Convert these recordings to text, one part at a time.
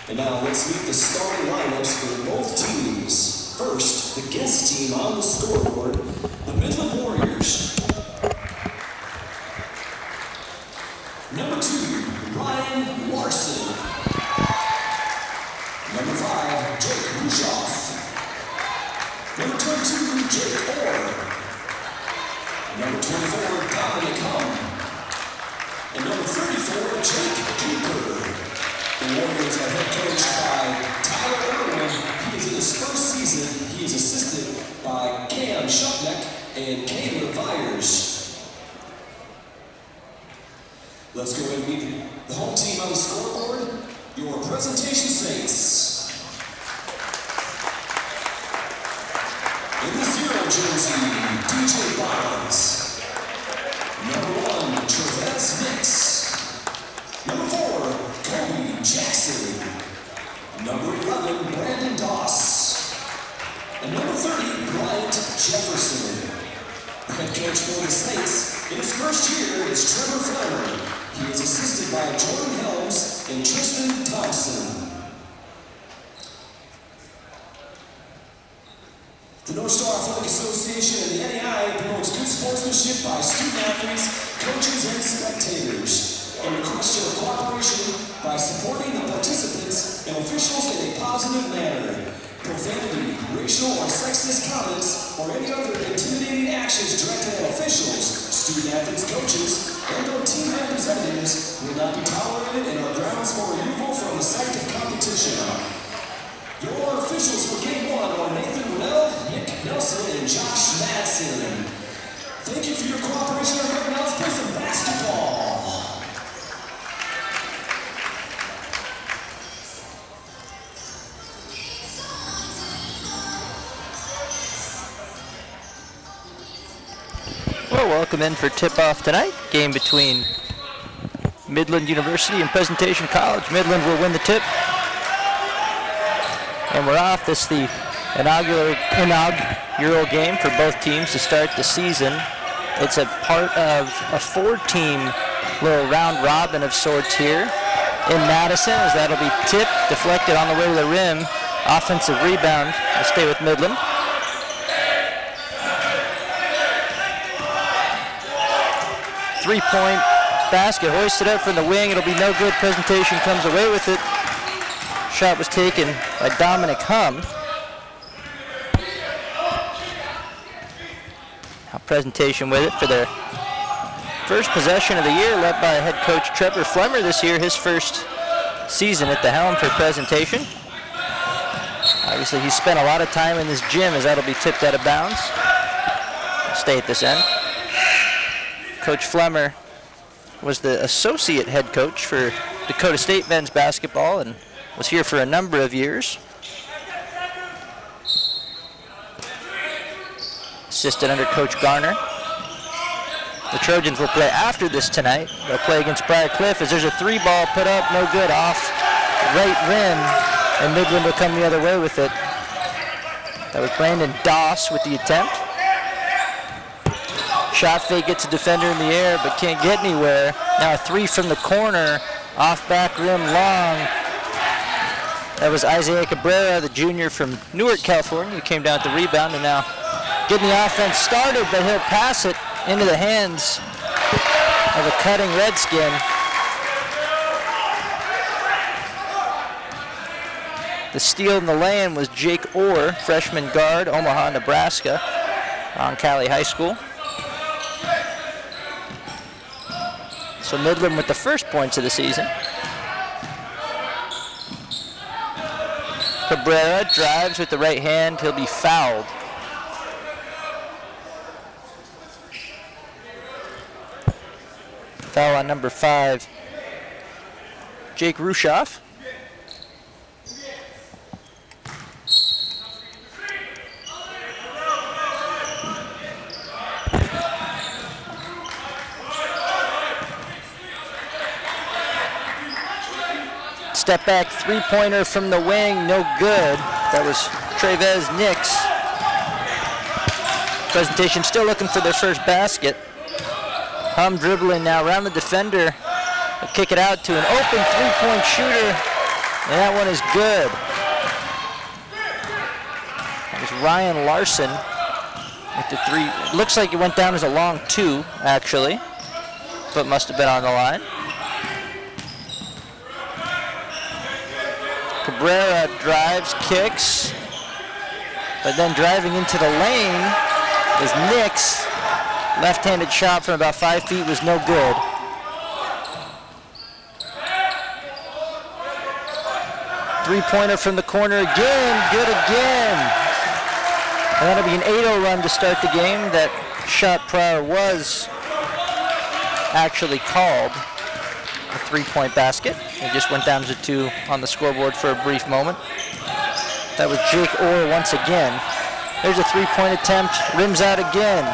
And now let's meet the starting lineups for both teams. First, the guest team on the scoreboard, the Midland Warriors. Number 2, Ryan Larson. Number 5, Jake Rushoff. Number 22, Jake Orr. Number 24, Dominic Hum. And number 34, Jake Cooper. The Warriors are head coached by Tyler Irwin. He is in his first season. He is assisted by Cam Shupneck and Caleb Vyers. Let's go ahead and meet the home team on the scoreboard. Your presentation Saints. In the 0 jersey, DJ Bonds. Number 1, Travis Nix. Number 4, Kobe Jackson. Number 11, Brandon Doss. And number 30, Bryant Jefferson. The head coach for the Saints in his first year is Trevor Flemmer. He is assisted by Jordan Helms and Tristan Thompson. The North Star Athletic Association and the NAI promotes good sportsmanship by student athletes, coaches, and spectators, and requests your cooperation by supporting the participants and officials in a positive manner. Profanity, racial or sexist comments, or any other intimidating actions directed at officials, student athletes, coaches, and or team representatives will not be tolerated and are grounds for removal from the site of competition. Your officials for Game 1 are Nathan Rudell, Nick Nelson, and Josh Madsen. Thank you for your cooperation on everyone else play some basketball. Well, welcome in for tip-off tonight. Game between Midland University and Presentation College. Midland will win the tip. And we're off. This is the inaugural game for both teams to start the season. It's a part of a 4-team little round robin of sorts here in Madison, as that'll be tipped, deflected on the way to the rim. Offensive rebound will stay with Midland. Three-point basket hoisted up from the wing. It'll be no good. Presentation comes away with it. Shot was taken by Dominic Hum. Now Presentation with it for their first possession of the year, led by head coach Trevor Flemmer this year, his first season at the helm for Presentation. Obviously, he spent a lot of time in this gym, as that'll be tipped out of bounds. Stay at this end. Coach Flemmer was the associate head coach for Dakota State men's basketball and was here for a number of years. Assistant under Coach Garner. The Trojans will play after this tonight. They'll play against Briar Cliff, as there's a 3-ball put up, no good, off right rim, and Midland will come the other way with it. That was Brandon Doss with the attempt. Shot fake, gets a defender in the air, but can't get anywhere. Now a 3 from the corner, off back rim, long. That was Isaiah Cabrera, the junior from Newark, California, who came down with the rebound, and now getting the offense started, but he'll pass it into the hands of a cutting Redskin. The steal in the lane was Jake Orr, freshman guard, Omaha, Nebraska, on Cali High School. So Midland with the first points of the season. Cabrera drives with the right hand. He'll be fouled. Foul on number 5, Jake Rushoff. Step back 3-pointer from the wing, no good. That was Travis Nix. Presentation still looking for their first basket. Hum dribbling now around the defender. They'll kick it out to an open 3-point shooter. And that one is good. That was Ryan Larson with the 3. It looks like it went down as a long 2, actually, but must have been on the line. Cabrera drives, kicks, but then driving into the lane is Nix. Left-handed shot from about 5 feet was no good. Three-pointer from the corner again, good again. And that'll be an 8-0 run to start the game. That shot prior was actually called a 3-point basket. It just went down to 2 on the scoreboard for a brief moment. That was Jake Orr once again. There's a 3-point attempt, rims out again.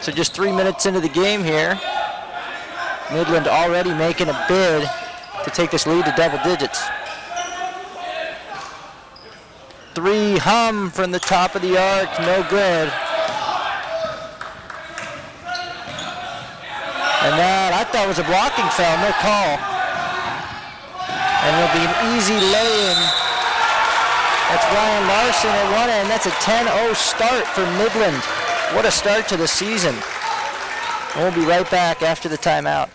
So just 3 minutes into the game here. Midland already making a bid to take this lead to double digits. 3 hum from the top of the arc, no good. And that I thought was a blocking foul, no call. And it'll be an easy lay-in. That's Ryan Larson at one end. That's a 10-0 start for Midland. What a start to the season. And we'll be right back after the timeout.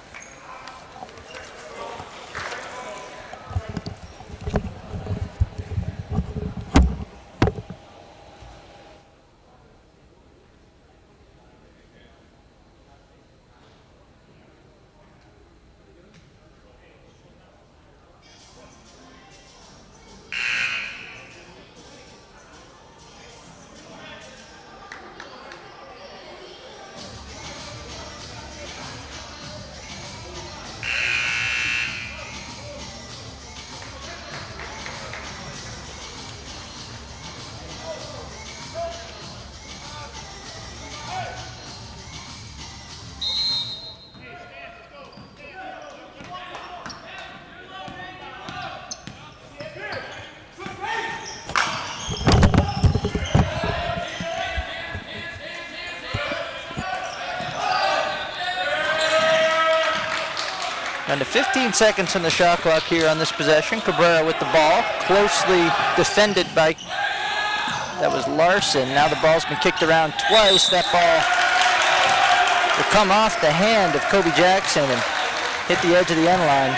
Down to 15 seconds on the shot clock here on this possession. Cabrera with the ball, closely defended by, that was Larson. Now the ball's been kicked around twice. That ball will come off the hand of Kobe Jackson and hit the edge of the end line.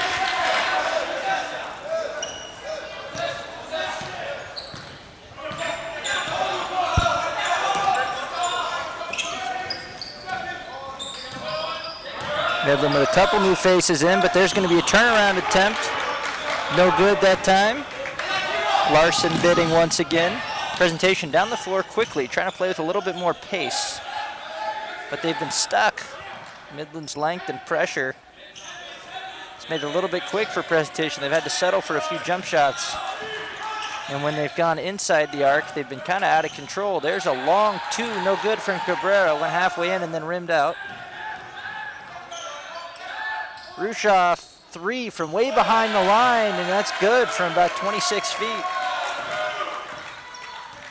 Midland with a couple new faces in, but there's going to be a turnaround attempt. No good that time. Larson bidding once again. Presentation down the floor quickly, trying to play with a little bit more pace. But they've been stuck. Midland's length and pressure. It's made it a little bit quick for Presentation. They've had to settle for a few jump shots. And when they've gone inside the arc, they've been kind of out of control. There's a long 2, no good from Cabrera. Went halfway in and then rimmed out. Rushoff 3 from way behind the line, and that's good from about 26 feet.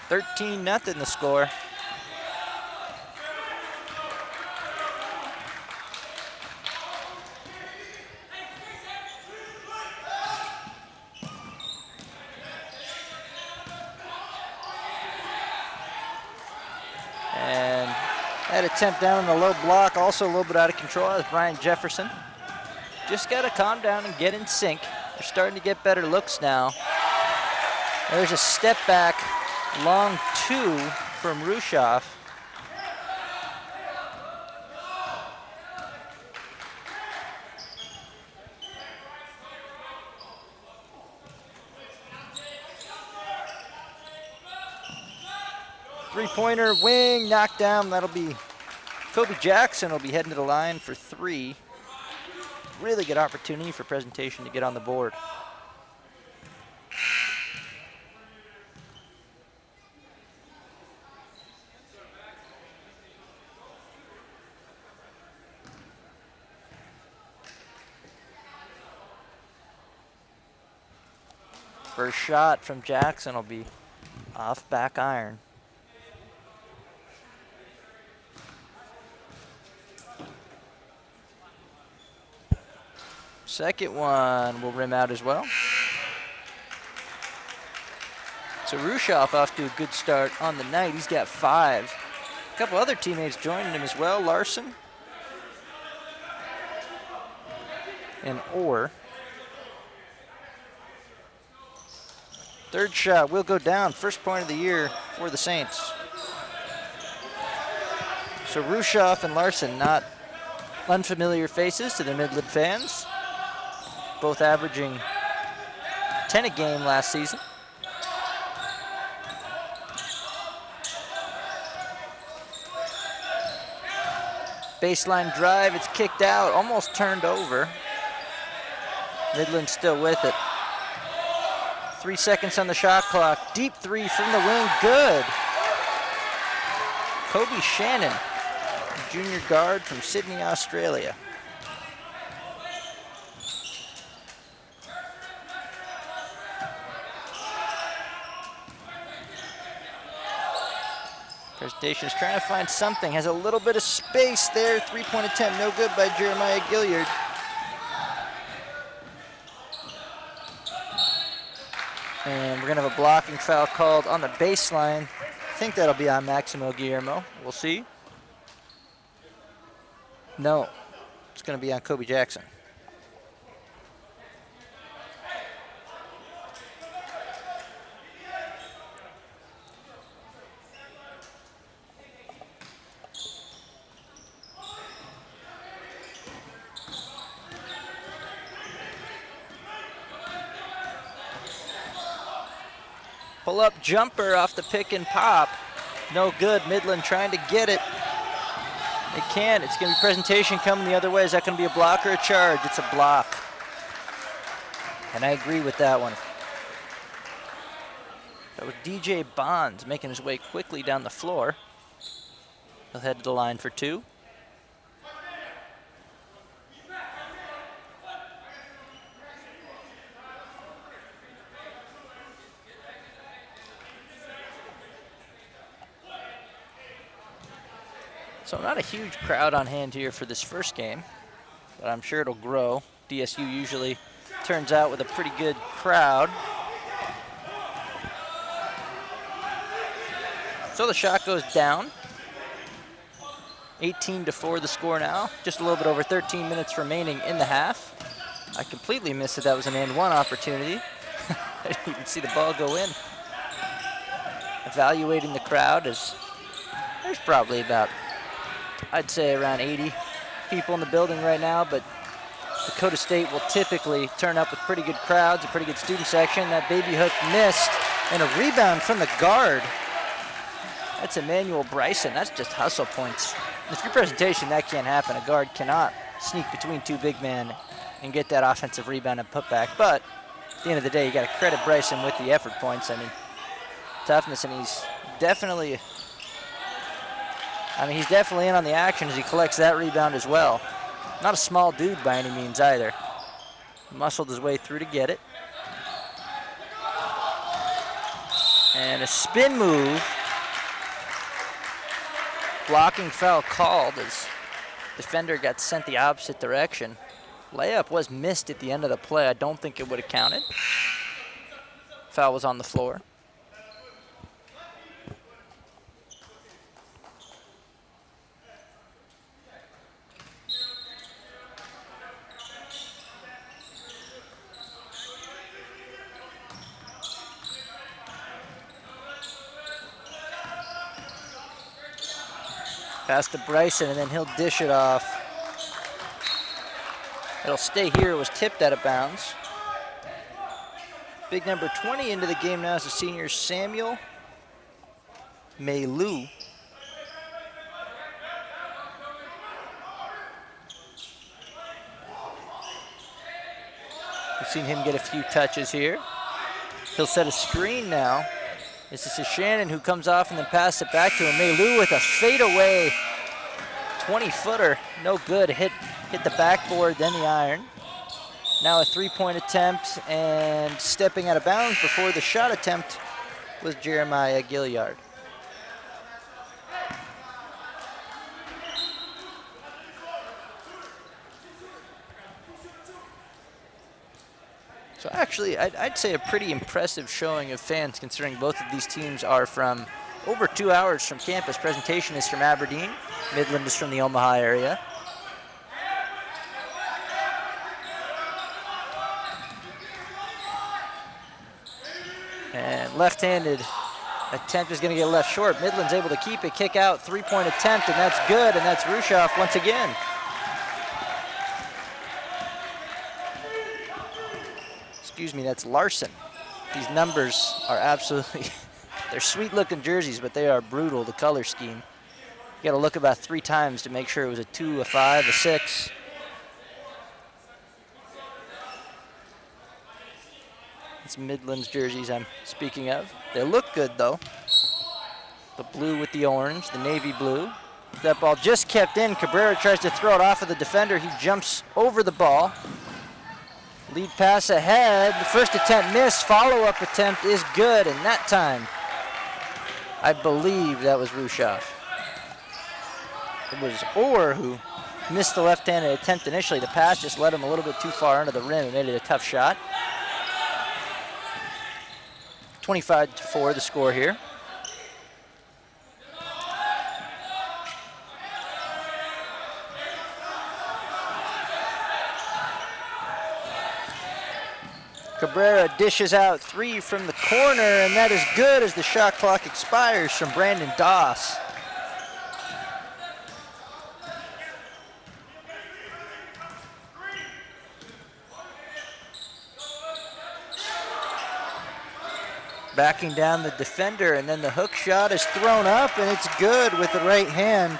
13-0 the score. And that attempt down in the low block, also a little bit out of control. That's Brian Jefferson. Just got to calm down and get in sync. They're starting to get better looks now. There's a step back, long 2 from Rushoff. Three-pointer, wing, knockdown. That'll be Kobe Jackson will be heading to the line for 3. Really good opportunity for Presentation to get on the board. First shot from Jackson will be off back iron. Second one will rim out as well. So Rushoff off to a good start on the night. He's got 5. A couple other teammates joining him as well. Larson and Orr. Third shot will go down. First point of the year for the Saints. So Rushoff and Larson, not unfamiliar faces to the Midland fans. Both averaging 10 a game last season. Baseline drive, it's kicked out, almost turned over. Midland still with it. 3 seconds on the shot clock. Deep 3 from the wing, good. Kobe Shannon, junior guard from Sydney, Australia. Presentation's trying to find something, has a little bit of space there. 3-point attempt, no good by Jeremiah Gilliard. And we're gonna have a blocking foul called on the baseline. I think that'll be on Maximo Guillermo, we'll see. No, it's gonna be on Kobe Jackson. Pull-up jumper off the pick and pop. No good. Midland trying to get it. They can't. It's going to be presentation coming the other way. Is that going to be a block or a charge? It's a block. And I agree with that one. That was DJ Bonds making his way quickly down the floor. He'll head to the line for 2. So not a huge crowd on hand here for this first game, but I'm sure it'll grow. DSU usually turns out with a pretty good crowd. So the shot goes down. 18-4 the score now. Just a little bit over 13 minutes remaining in the half. I completely missed that that was an and one opportunity. I didn't even see the ball go in. Evaluating the crowd, as there's probably about, I'd say around 80 people in the building right now, but Dakota State will typically turn up with pretty good crowds, a pretty good student section. That baby hook missed, and a rebound from the guard. That's Emmanuel Bryson. That's just hustle points. If your presentation, that can't happen. A guard cannot sneak between 2 big men and get that offensive rebound and put back. But at the end of the day, you got to credit Bryson with the effort points. I mean, toughness, and he's definitely in on the action as he collects that rebound as well. Not a small dude by any means either. Muscled his way through to get it. And a spin move. Blocking foul called as defender got sent the opposite direction. Layup was missed at the end of the play. I don't think it would have counted. Foul was on the floor. Pass to Bryson, and then he'll dish it off. It'll stay here. It was tipped out of bounds. Big number 20 into the game now is the senior Samuel Maylou. We've seen him get a few touches here. He'll set a screen now. This is Shannon who comes off and then passes it back to him. Maylou with a fadeaway 20-footer. No good. Hit the backboard, then the iron. Now a 3-point attempt, and stepping out of bounds before the shot attempt was Jeremiah Gilliard. So actually, I'd say a pretty impressive showing of fans considering both of these teams are from over 2 hours from campus. Presentation is from Aberdeen. Midland is from the Omaha area. And left-handed attempt is going to get left short. Midland's able to keep it, kick out, three-point attempt, and that's good, and that's Rushoff once again. Excuse me, that's Larson. These numbers are absolutely, they're sweet-looking jerseys, but they are brutal, the color scheme. You got to look about 3 times to make sure it was a 2, a 5, a 6. It's Midland's jerseys I'm speaking of. They look good, though. The blue with the orange, the navy blue. That ball just kept in. Cabrera tries to throw it off of the defender. He jumps over the ball. Lead pass ahead. The first attempt missed. Follow-up attempt is good, and that time, I believe that was Rushoff. It was Orr who missed the left-handed attempt initially. The pass just led him a little bit too far under the rim and made it a tough shot. 25-4 the score here. Cabrera dishes out 3 from the corner, and that is good as the shot clock expires from Brandon Doss. Backing down the defender, and then the hook shot is thrown up, and it's good with the right hand.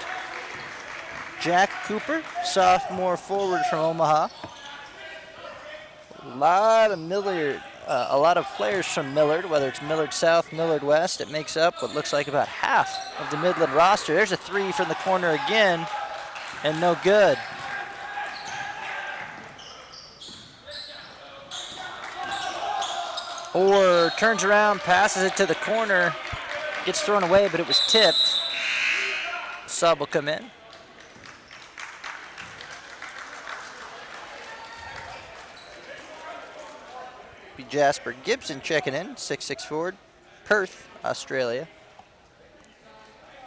Jack Cooper, sophomore forward from Omaha. A lot of players from Millard, whether it's Millard South, Millard West. It makes up what looks like about half of the Midland roster. There's a 3 from the corner again, and no good. Orr turns around, passes it to the corner, gets thrown away, but it was tipped. Sub will come in. Be Jasper Gibson checking in, 6'6" forward, Perth, Australia.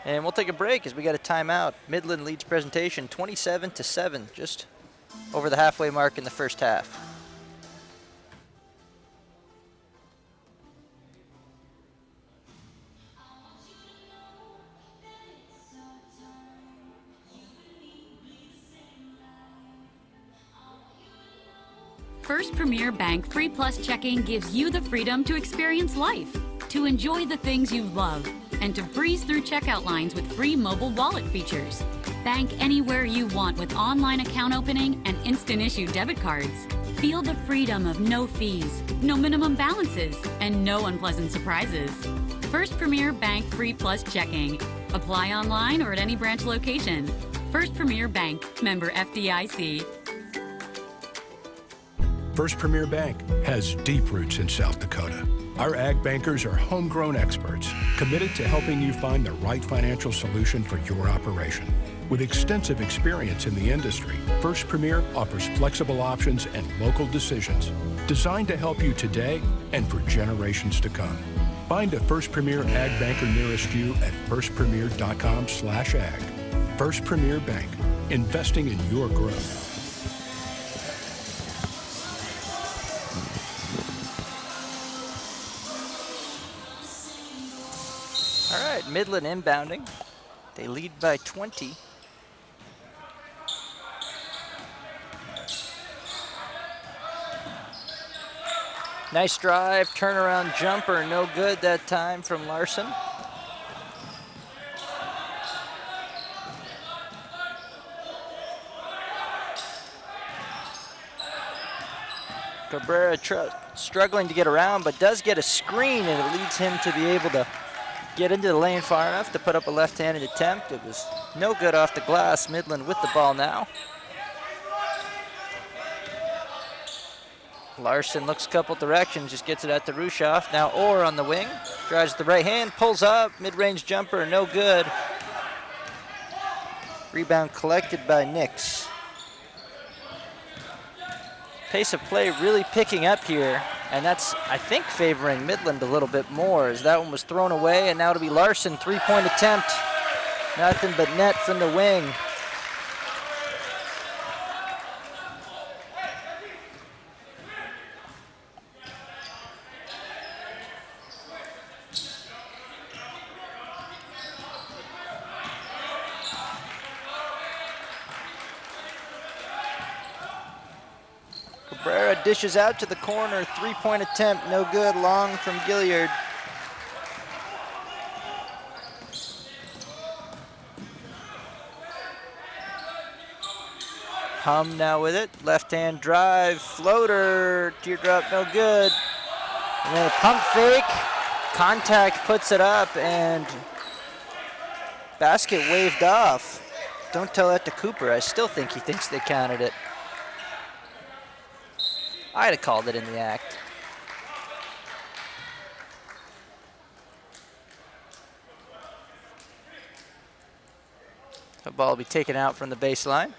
And we'll take a break as we got a timeout. Midland leads presentation 27-7, just over the halfway mark in the first half. First Premier Bank Free Plus Checking gives you the freedom to experience life, to enjoy the things you love, and to breeze through checkout lines with free mobile wallet features. Bank anywhere you want with online account opening and instant issue debit cards. Feel the freedom of no fees, no minimum balances, and no unpleasant surprises. First Premier Bank Free Plus Checking. Apply online or at any branch location. First Premier Bank, member FDIC. First Premier Bank has deep roots in South Dakota. Our ag bankers are homegrown experts committed to helping you find the right financial solution for your operation. With extensive experience in the industry, First Premier offers flexible options and local decisions designed to help you today and for generations to come. Find a First Premier ag banker nearest you at firstpremier.com/ag. First Premier Bank, investing in your growth. All right, Midland inbounding. They lead by 20. Nice drive, turnaround jumper, no good that time from Larson. Cabrera struggling to get around, but does get a screen, and it leads him to be able to get into the lane far enough to put up a left-handed attempt. It was no good off the glass. Midland with the ball now. Larson looks a couple directions, just gets it out to Rushoff. Now Orr on the wing, drives the right hand, pulls up, mid-range jumper, no good. Rebound collected by Nix. Pace of play really picking up here, and that's, I think, favoring Midland a little bit more, as that one was thrown away, and now it'll be Larson, three-point attempt. Nothing but net from the wing. Cabrera dishes out to the corner, three-point attempt, no good, long from Gilliard. Hum now with it, left-hand drive, floater, teardrop, no good. And then a pump fake, contact puts it up, and basket waved off. Don't tell that to Cooper, I still think he thinks they counted it. I'd have called it in the act. The ball will be taken out from the baseline.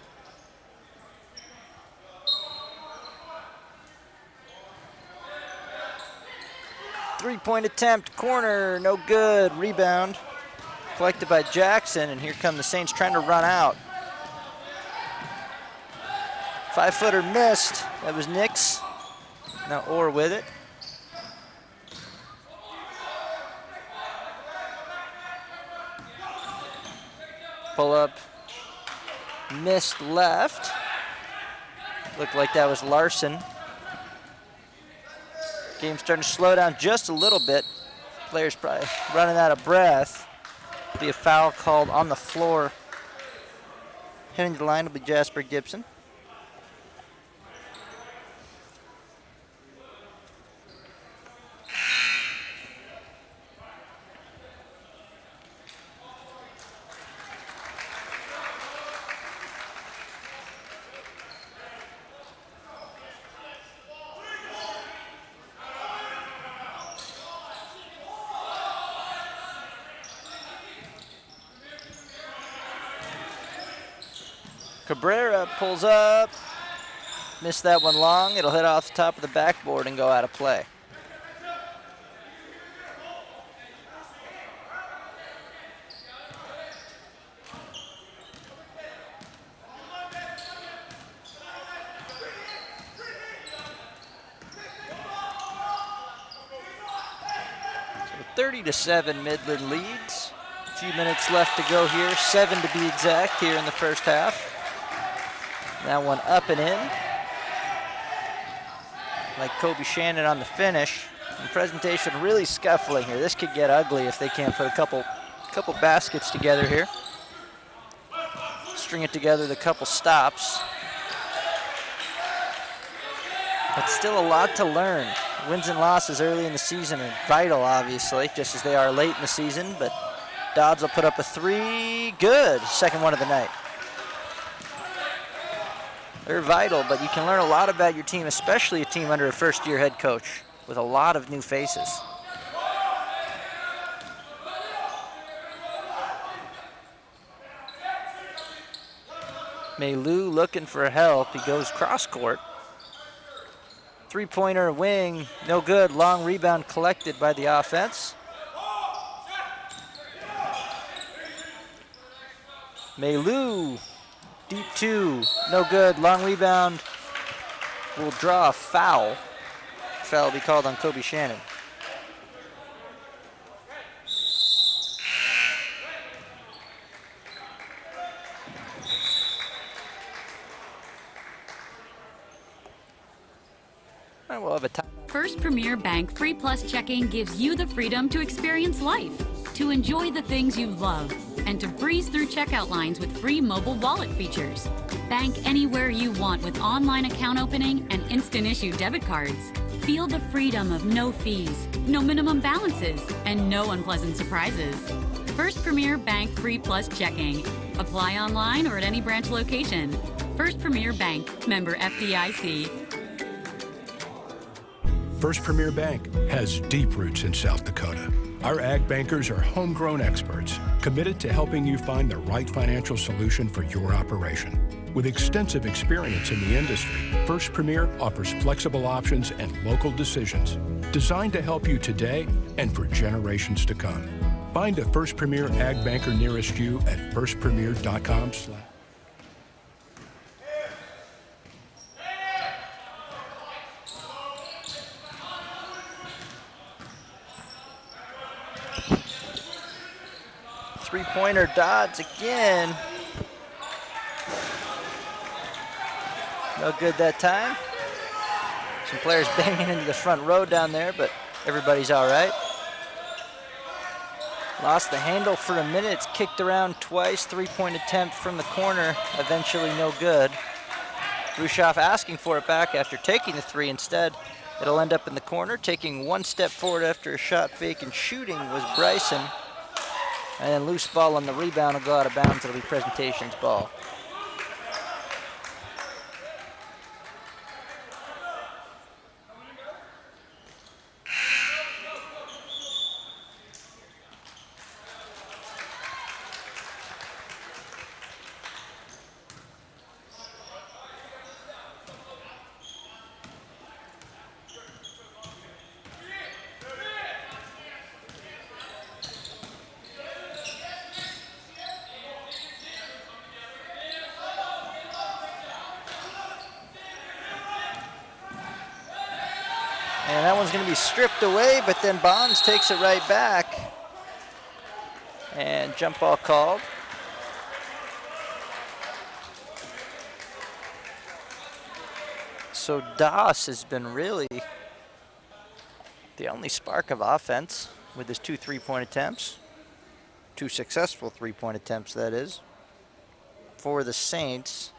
Three-point attempt, corner, no good, rebound. Collected by Jackson, and here come the Saints trying to run out. Five-footer missed, that was Nix. Now Orr with it. Pull up, missed left. Looked like that was Larson. Game's starting to slow down just a little bit. Players probably running out of breath. Be a foul called on the floor. Heading to the line will be Jasper Gibson. Cabrera pulls up, missed that one long. It'll hit off the top of the backboard and go out of play. So 30-7 Midland leads. A few minutes left to go here, 7 to be exact here in the first half. That one up and in. Like Kobe Shannon on the finish. And presentation really scuffling here. This could get ugly if they can't put a couple baskets together here. String it together with a couple stops. But still a lot to learn. Wins and losses early in the season are vital, obviously, just as they are late in the season. But Dodds will put up a three. Good. Second one of the night. They're vital, but you can learn a lot about your team, especially a team under a first-year head coach with a lot of new faces. Maylou looking for help. He goes cross-court. Three-pointer wing, no good. Long rebound collected by the offense. Maylou. Deep two, no good, long rebound, will draw a foul. Foul will be called on Kobe Shannon. All right, we'll have a time. First Premier Bank Free Plus Checking gives you the freedom to experience life, to enjoy the things you love, and to breeze through checkout lines with free mobile wallet features. Bank anywhere you want with online account opening and instant issue debit cards. Feel the freedom of no fees, no minimum balances, and no unpleasant surprises. First Premier Bank Free Plus Checking. Apply online or at any branch location. First Premier Bank, member FDIC. First Premier Bank has deep roots in South Dakota. Our ag bankers are homegrown experts committed to helping you find the right financial solution for your operation. With extensive experience in the industry, First Premier offers flexible options and local decisions designed to help you today and for generations to come. Find a First Premier Ag Banker nearest you at firstpremier.com/. Three-pointer dodge again. No good that time. Some players banging into the front row down there, but everybody's all right. Lost the handle for a minute. It's kicked around twice. Three-point attempt from the corner, eventually no good. Rushoff asking for it back after taking the three. Instead, it'll end up in the corner. Taking one step forward after a shot fake and shooting was Bryson. And then loose ball on the rebound will go out of bounds. It'll be Presentation's ball. And that one's going to be stripped away, but then Bonds takes it right back. And jump ball called. So Doss has been really the only spark of offense with his 2 3-point attempts. 2 successful 3-point attempts, that is, for the Saints.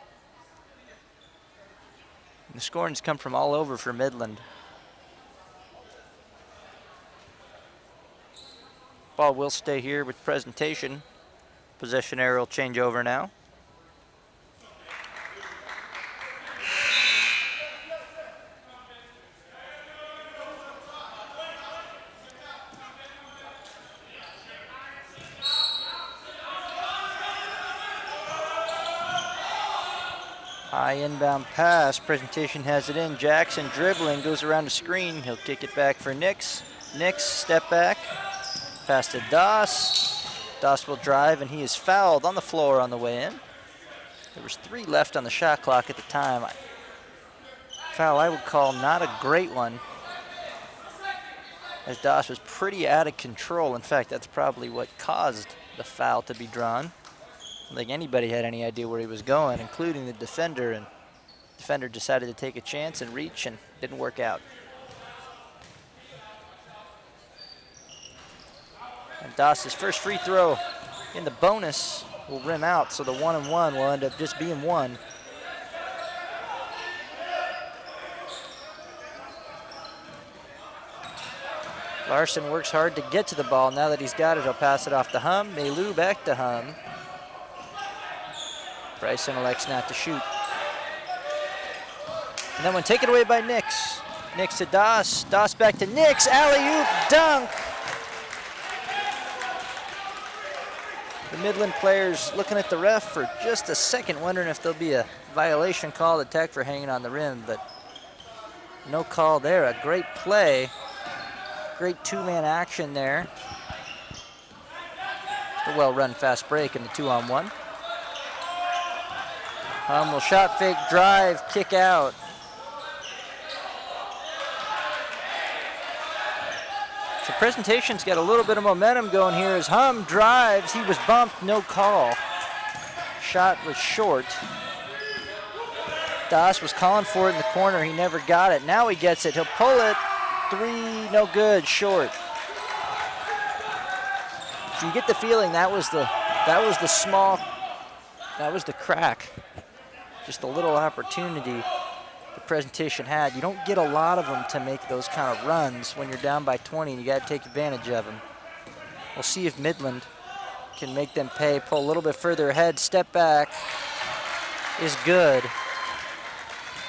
And the scoring's come from all over for Midland. Ball will stay here with Presentation. Possession arrow will change over now. High inbound pass. Presentation has it in. Jackson dribbling, goes around the screen. He'll kick it back for Nix. Nix, step back. Pass to Doss. Doss will drive, and he is fouled on the floor on the way in. There was 3 left on the shot clock at the time. Foul I would call not a great one, as Doss was pretty out of control. In fact, that's probably what caused the foul to be drawn. I don't think anybody had any idea where he was going, including the defender, and the defender decided to take a chance and reach, and didn't work out. And Doss's first free throw in the bonus will rim out, so the 1-and-1 will end up just being 1. Larson works hard to get to the ball. Now that he's got it, he'll pass it off to Hum. Maylou back to Hum. Bryson elects not to shoot. And then one taken away by Nix. Nix to Doss. Doss back to Nix. Alley-oop dunk. The Midland players looking at the ref for just a second, wondering if there'll be a violation call to Tech for hanging on the rim, but no call there. A great play. Great 2-man action there. A well-run fast break in the 2-on-1. Will shot fake, drive, kick out. So Presentation's got a little bit of momentum going here as Hum drives. He was bumped, no call. Shot was short. Doss was calling for it in the corner. He never got it. Now he gets it. He'll pull it. 3, no good, short. So you get the feeling that was the crack. Just a little opportunity the Presentation had. You don't get a lot of them to make those kind of runs when you're down by 20, and you got to take advantage of them. We'll see if Midland can make them pay. Pull a little bit further ahead. Step back is good.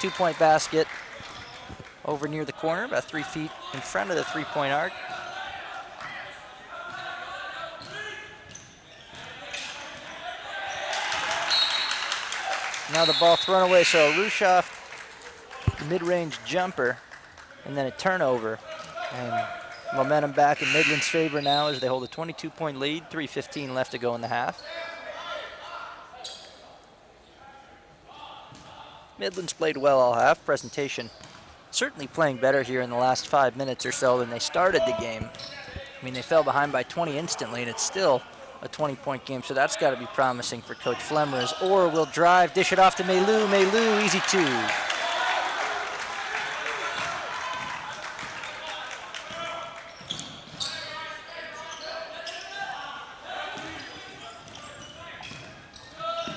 2-point basket over near the corner, about 3 feet in front of the 3-point arc. Now the ball thrown away, so a Rushoff mid-range jumper, and then a turnover. And momentum back in Midland's favor now as they hold a 22-point lead, 3:15 left to go in the half. Midland's played well all half. Presentation certainly playing better here in the last 5 minutes or so than they started the game. I mean, they fell behind by 20 instantly, and it's still a 20-point game, so that's got to be promising for Coach Flemmer as Orr will drive, dish it off to Maylou. Maylou, easy two.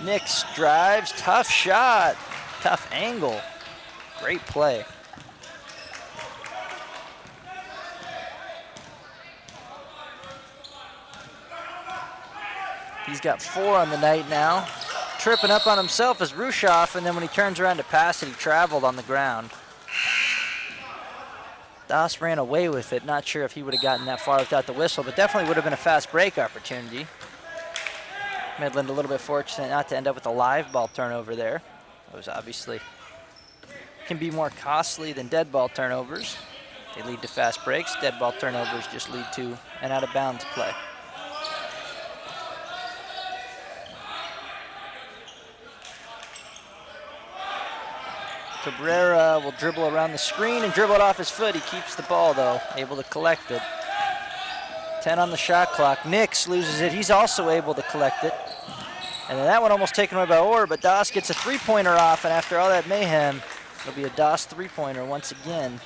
Nix drives, tough shot, tough angle, great play. He's got 4 on the night now. Tripping up on himself is Rushoff, and then when he turns around to pass it, he traveled on the ground. Das ran away with it. Not sure if he would have gotten that far without the whistle, but definitely would have been a fast break opportunity. Midland a little bit fortunate not to end up with a live ball turnover there. Those obviously can be more costly than dead ball turnovers. They lead to fast breaks. Dead ball turnovers just lead to an out of bounds play. Cabrera will dribble around the screen and dribble it off his foot. He keeps the ball though, able to collect it. 10 on the shot clock. Nix loses it. He's also able to collect it. And then that one almost taken away by Orr, but Das gets a three-pointer off, and after all that mayhem, it'll be a Das three-pointer once again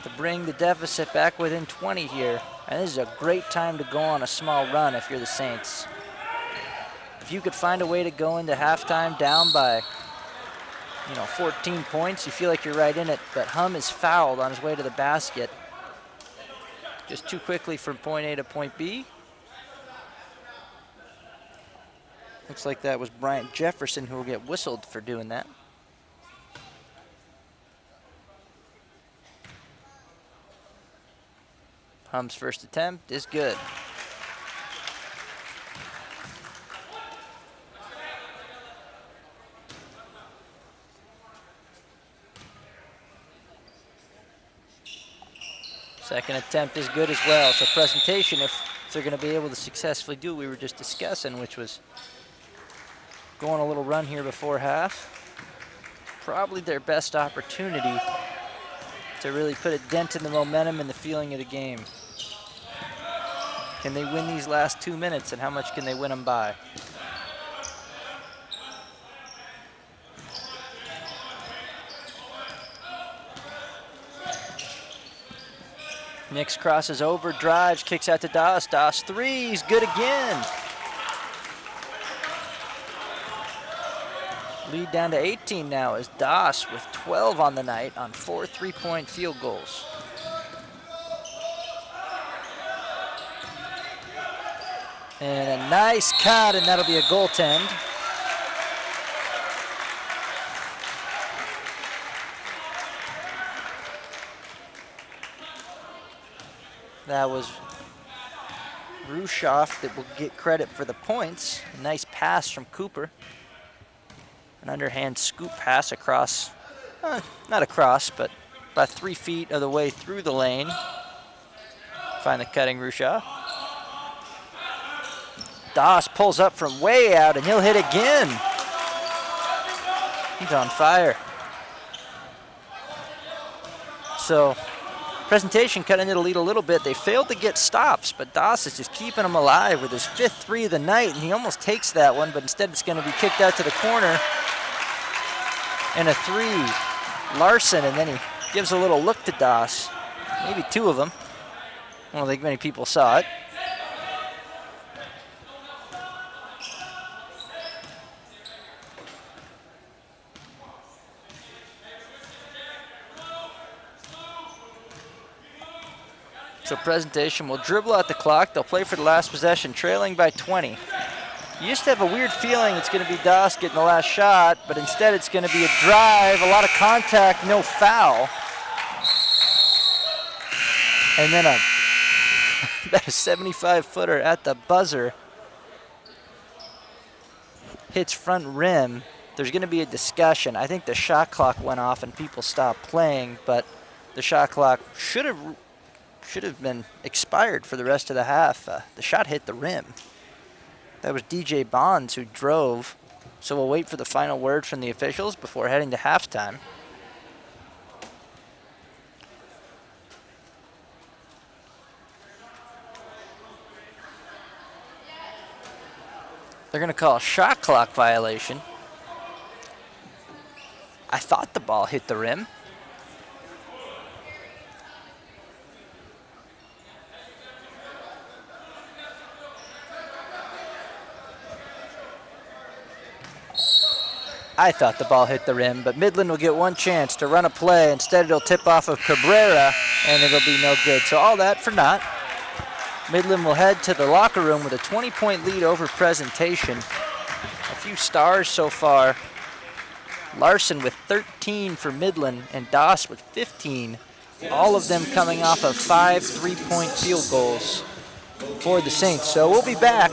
to bring the deficit back within 20 here. And this is a great time to go on a small run if you're the Saints. If you could find a way to go into halftime down by 14 points, you feel like you're right in it, but Hum is fouled on his way to the basket. Just too quickly from point A to point B. Looks like that was Bryant Jefferson who will get whistled for doing that. Hum's first attempt is good. Second attempt is good as well. So presentation, if they're going to be able to successfully do what we were just discussing, which was going a little run here before half, probably their best opportunity to really put a dent in the momentum and the feeling of the game. Can they win these last 2 minutes, and how much can they win them by? Nix crosses over, drives, kicks out to Das. Das three, he's good again. Lead down to 18 now as Das with 12 on the night on 4 3-point field goals. And a nice cut, and that'll be a goaltend. That was Rushoff that will get credit for the points. A nice pass from Cooper. An underhand scoop pass across, not across, but about 3 feet of the way through the lane. Find the cutting Rushoff. Das pulls up from way out, and he'll hit again. He's on fire. So, presentation cut into the lead a little bit. They failed to get stops, but Das is just keeping them alive with his 5th three of the night, and he almost takes that one, but instead it's going to be kicked out to the corner. And a three, Larson, and then he gives a little look to Das. Maybe 2 of them. I don't think many people saw it. So presentation will dribble out the clock. They'll play for the last possession, trailing by 20. You used to have a weird feeling it's going to be Das getting the last shot, but instead it's going to be a drive, a lot of contact, no foul. And then about a 75-footer at the buzzer. hits front rim, there's going to be a discussion. I think the shot clock went off and people stopped playing, but the shot clock should have been expired for the rest of the half. The shot hit the rim. That was DJ Bonds who drove, so we'll wait for the final word from the officials before heading to halftime. They're going to call a shot clock violation. I thought the ball hit the rim. I thought the ball hit the rim, but Midland will get one chance to run a play. Instead, it'll tip off of Cabrera, and it'll be no good. So all that for naught. Midland will head to the locker room with a 20-point lead over Presentation. A few stars so far. Larson with 13 for Midland and Doss with 15. All of them coming off of 5 3-point field goals for the Saints. So we'll be back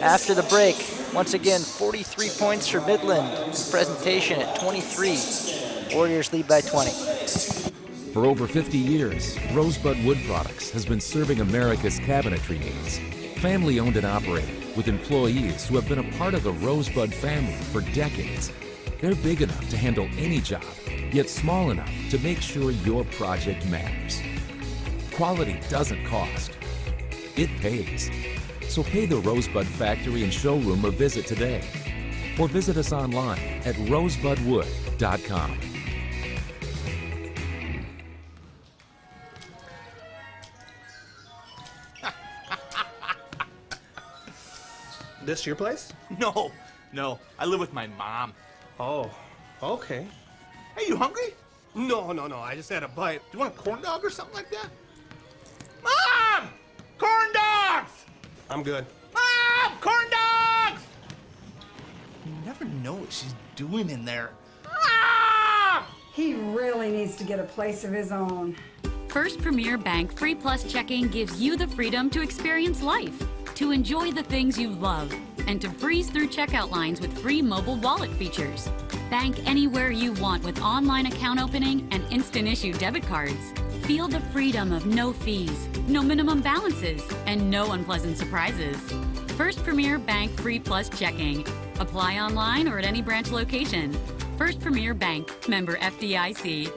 after the break. Once again, 43 points for Midland. Presentation at 23. Warriors lead by 20. For over 50 years, Rosebud Wood Products has been serving America's cabinetry needs. Family owned and operated, with employees who have been a part of the Rosebud family for decades. They're big enough to handle any job, yet small enough to make sure your project matters. Quality doesn't cost. It pays. So pay the Rosebud Factory and Showroom a visit today. Or visit us online at rosebudwood.com. This your place? No. I live with my mom. Oh, okay. Hey, you hungry? No, I just had a bite. Do you want a corn dog or something like that? Mom! Corn dogs! I'm good. Mom! Corn dogs! You never know what she's doing in there. Mom! He really needs to get a place of his own. First Premier Bank Free Plus Checking gives you the freedom to experience life, to enjoy the things you love, and to breeze through checkout lines with free mobile wallet features. Bank anywhere you want with online account opening and instant issue debit cards. Feel the freedom of no fees, no minimum balances, and no unpleasant surprises. First Premier Bank Free Plus Checking. Apply online or at any branch location. First Premier Bank, member FDIC.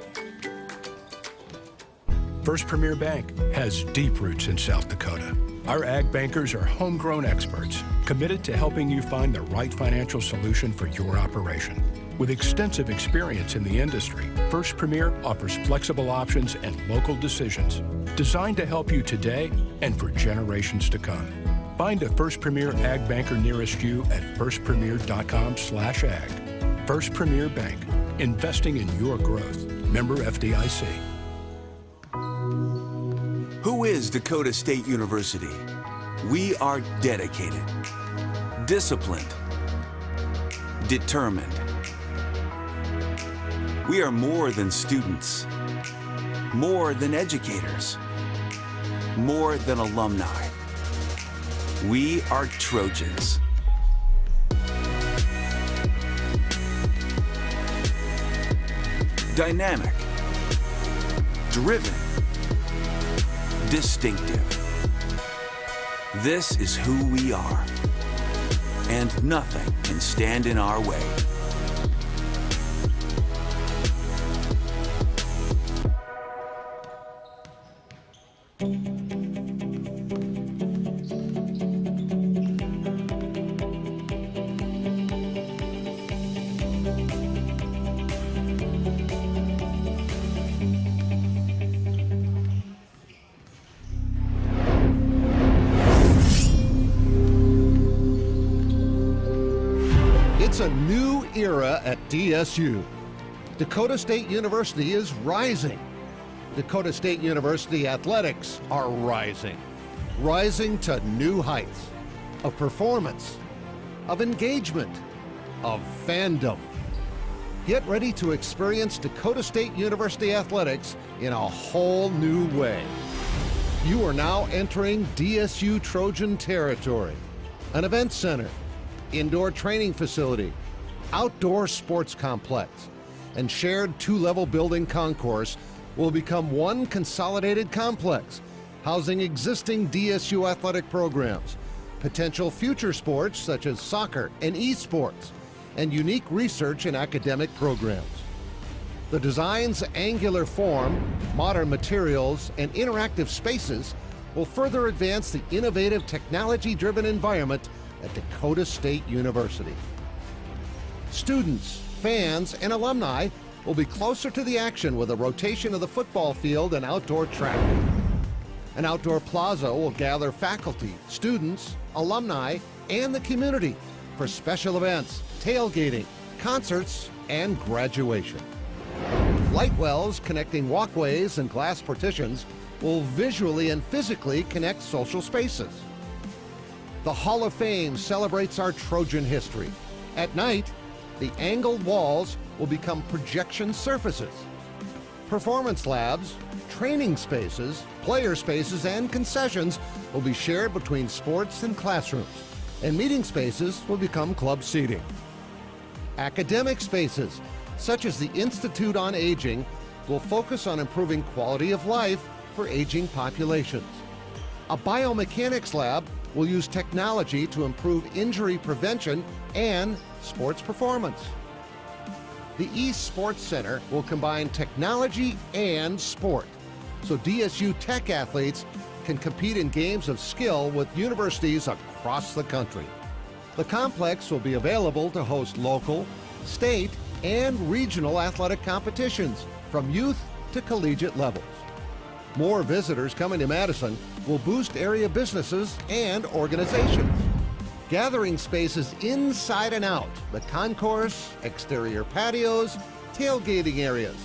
First Premier Bank has deep roots in South Dakota. Our ag bankers are homegrown experts committed to helping you find the right financial solution for your operation. With extensive experience in the industry, First Premier offers flexible options and local decisions designed to help you today and for generations to come. Find a First Premier ag banker nearest you at firstpremier.com/ag. First Premier Bank, investing in your growth. Member FDIC. Who is Dakota State University? We are dedicated, disciplined, determined. We are more than students, more than educators, more than alumni. We are Trojans. Dynamic, driven, distinctive. This is who we are, and nothing can stand in our way. It's a new era at DSU. Dakota State University is rising. Dakota State University athletics are rising. Rising to new heights of performance, of engagement, of fandom. Get ready to experience Dakota State University athletics in a whole new way. You are now entering DSU Trojan territory, an event center, indoor training facility, outdoor sports complex, and shared two-level building concourse will become one consolidated complex, housing existing DSU athletic programs, potential future sports such as soccer and esports, and unique research and academic programs. The design's angular form, modern materials, and interactive spaces will further advance the innovative technology-driven environment at Dakota State University. Students, fans, and alumni will be closer to the action with a rotation of the football field and outdoor track. An outdoor plaza will gather faculty, students, alumni, and the community for special events, tailgating, concerts, and graduation. Light wells connecting walkways and glass partitions will visually and physically connect social spaces. The Hall of Fame celebrates our Trojan history. At night, the angled walls will become projection surfaces. Performance labs, training spaces, player spaces, and concessions will be shared between sports and classrooms, and meeting spaces will become club seating. Academic spaces, such as the Institute on Aging, will focus on improving quality of life for aging populations. A biomechanics lab will use technology to improve injury prevention and sports performance. The East Sports Center will combine technology and sport, so DSU Tech athletes can compete in games of skill with universities across the country. The complex will be available to host local, state, and regional athletic competitions from youth to collegiate levels. More visitors coming to Madison will boost area businesses and organizations. Gathering spaces inside and out, the concourse, exterior patios, tailgating areas,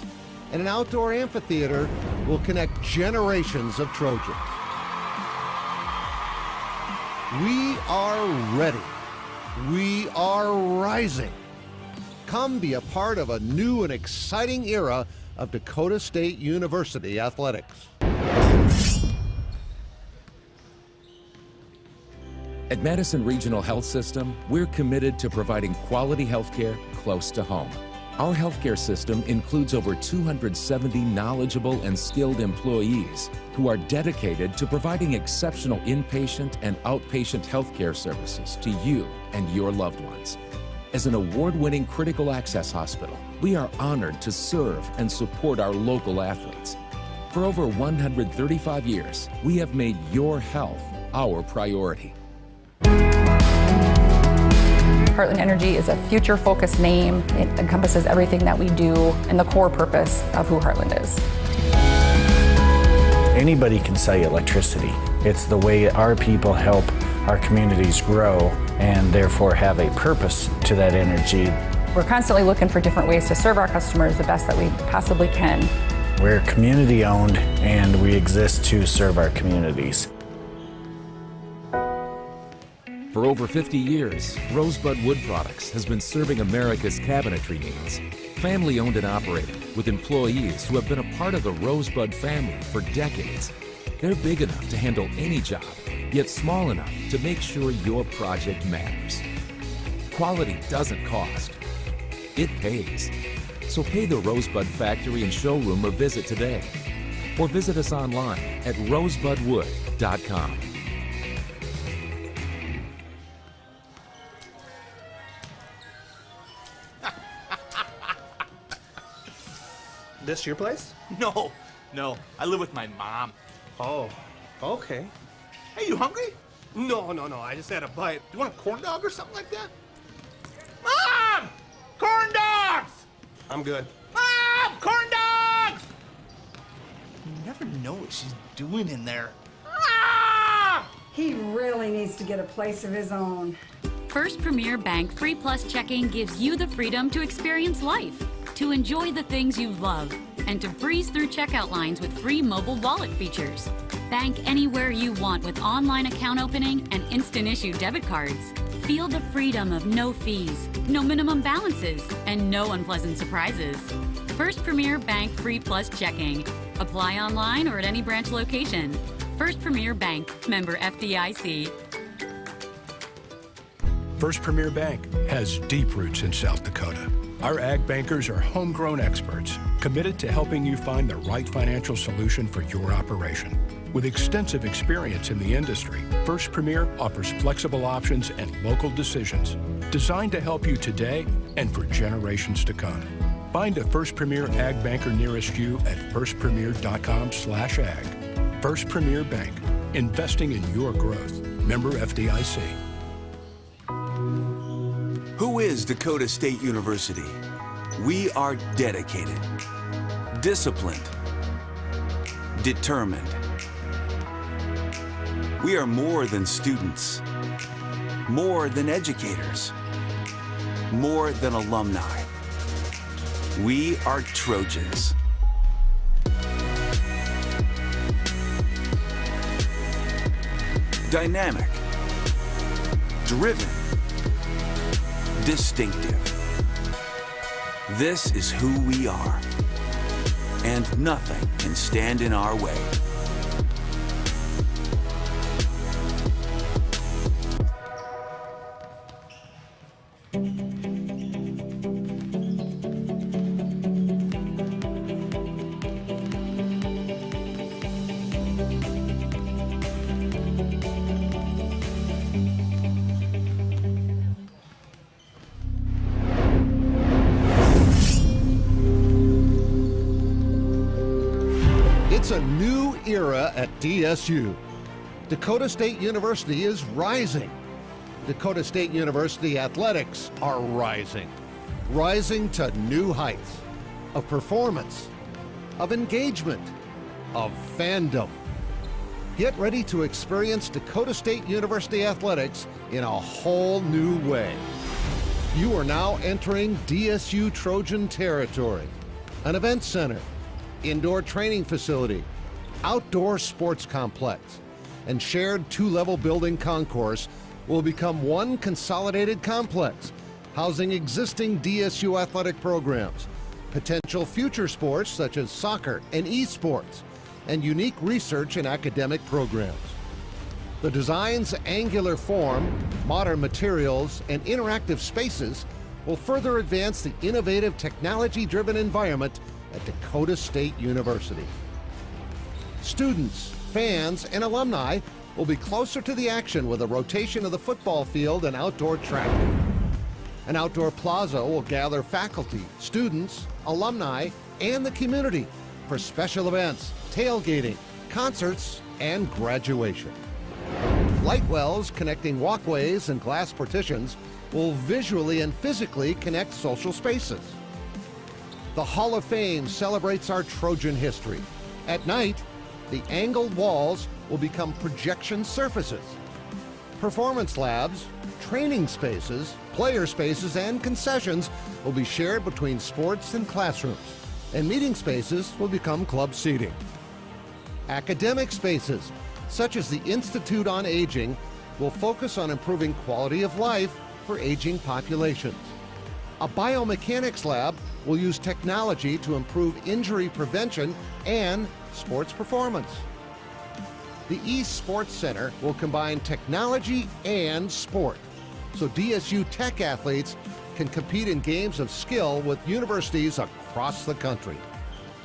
and an outdoor amphitheater will connect generations of Trojans. We are ready. We are rising. Come be a part of a new and exciting era of Dakota State University athletics. At Madison Regional Health System, we're committed to providing quality health care close to home. Our healthcare system includes over 270 knowledgeable and skilled employees who are dedicated to providing exceptional inpatient and outpatient healthcare services to you and your loved ones. As an award-winning critical access hospital, we are honored to serve and support our local athletes. For over 135 years, we have made your health our priority. Heartland Energy is a future-focused name. It encompasses everything that we do and the core purpose of who Heartland is. Anybody can sell you electricity. It's the way our people help our communities grow and therefore have a purpose to that energy. We're constantly looking for different ways to serve our customers the best that we possibly can. We're community-owned and we exist to serve our communities. For over 50 years, Rosebud Wood Products has been serving America's cabinetry needs. Family owned and operated, with employees who have been a part of the Rosebud family for decades. They're big enough to handle any job, yet small enough to make sure your project matters. Quality doesn't cost, it pays. So pay the Rosebud Factory and Showroom a visit today, or visit us online at rosebudwood.com. This your place? No, I live with my mom. Oh, okay. Hey, you hungry? No, I just had a bite. You want a corn dog or something like that? Mom! Corn dogs! I'm good. Mom! Corn dogs! You never know what she's doing in there. Mom! He really needs to get a place of his own. First Premier Bank Free Plus Checking gives you the freedom to experience life, to enjoy the things you love, and to breeze through checkout lines with free mobile wallet features. Bank anywhere you want with online account opening and instant issue debit cards. Feel the freedom of no fees, no minimum balances, and no unpleasant surprises. First Premier Bank Free Plus Checking. Apply online or at any branch location. First Premier Bank, member FDIC. First Premier Bank has deep roots in South Dakota. Our ag bankers are homegrown experts committed to helping you find the right financial solution for your operation. With extensive experience in the industry, First Premier offers flexible options and local decisions designed to help you today and for generations to come. Find a First Premier Ag Banker nearest you at firstpremier.com/ag. First Premier Bank, investing in your growth. Member FDIC. Who is Dakota State University? We are dedicated, disciplined, determined. We are more than students, more than educators, more than alumni. We are Trojans. Dynamic, driven, distinctive. This is who we are, and nothing can stand in our way. It's a new era at DSU. Dakota State University is rising. Dakota State University athletics are rising. Rising to new heights of performance, of engagement, of fandom. Get ready to experience Dakota State University athletics in a whole new way. You are now entering DSU Trojan territory. An event center, indoor training facility, outdoor sports complex, and shared two-level building concourse will become one consolidated complex, housing existing DSU athletic programs, potential future sports such as soccer and esports, and unique research and academic programs. The design's angular form, modern materials, and interactive spaces will further advance the innovative technology-driven environment at Dakota State University. Students, fans, and alumni will be closer to the action with a rotation of the football field and outdoor track. An outdoor plaza will gather faculty, students, alumni, and the community for special events, tailgating, concerts, and graduation. Light wells connecting walkways and glass partitions will visually and physically connect social spaces. The Hall of Fame celebrates our Trojan history. At night, the angled walls will become projection surfaces. Performance labs, training spaces, player spaces, and concessions will be shared between sports and classrooms, and meeting spaces will become club seating. Academic spaces, such as the Institute on Aging, will focus on improving quality of life for aging populations. A biomechanics lab will use technology to improve injury prevention and sports performance. The East Sports Center will combine technology and sport, so DSU Tech athletes can compete in games of skill with universities across the country.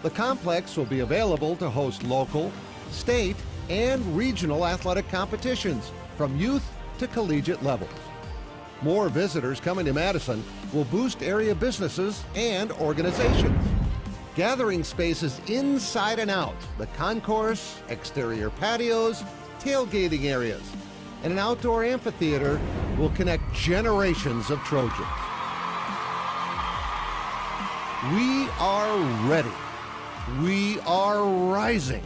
The complex will be available to host local, state, and regional athletic competitions from youth to collegiate levels. More visitors coming to Madison will boost area businesses and organizations. Gathering spaces inside and out, the concourse, exterior patios, tailgating areas, and an outdoor amphitheater will connect generations of Trojans. We are ready. We are rising.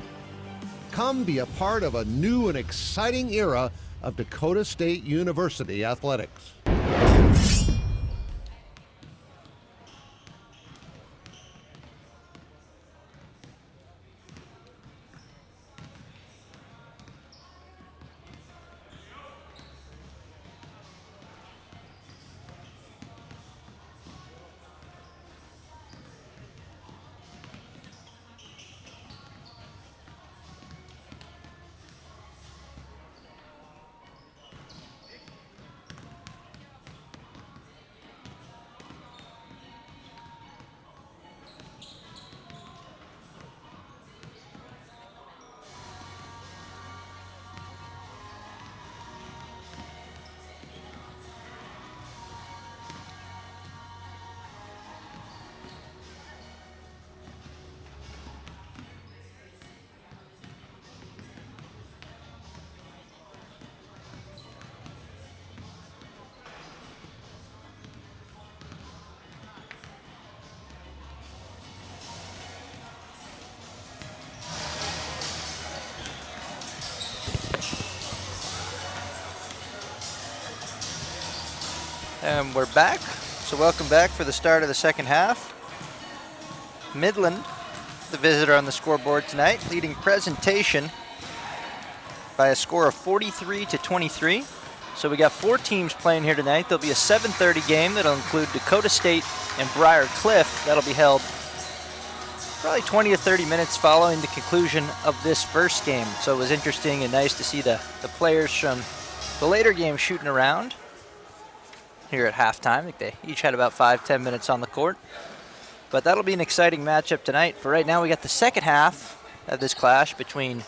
Come be a part of a new and exciting era of Dakota State University athletics. And we're back. So welcome back for the start of the second half. Midland, the visitor on the scoreboard tonight, leading Presentation by a score of 43-23. So we got 4 teams playing here tonight. There'll be a 7:30 game that'll include Dakota State and Briar Cliff. That'll be held probably 20 to 30 minutes following the conclusion of this first game. So it was interesting and nice to see the players from the later game shooting around here at halftime. I think they each had about 5-10 minutes on the court. But that'll be an exciting matchup tonight. For right now, we got the second half of this clash between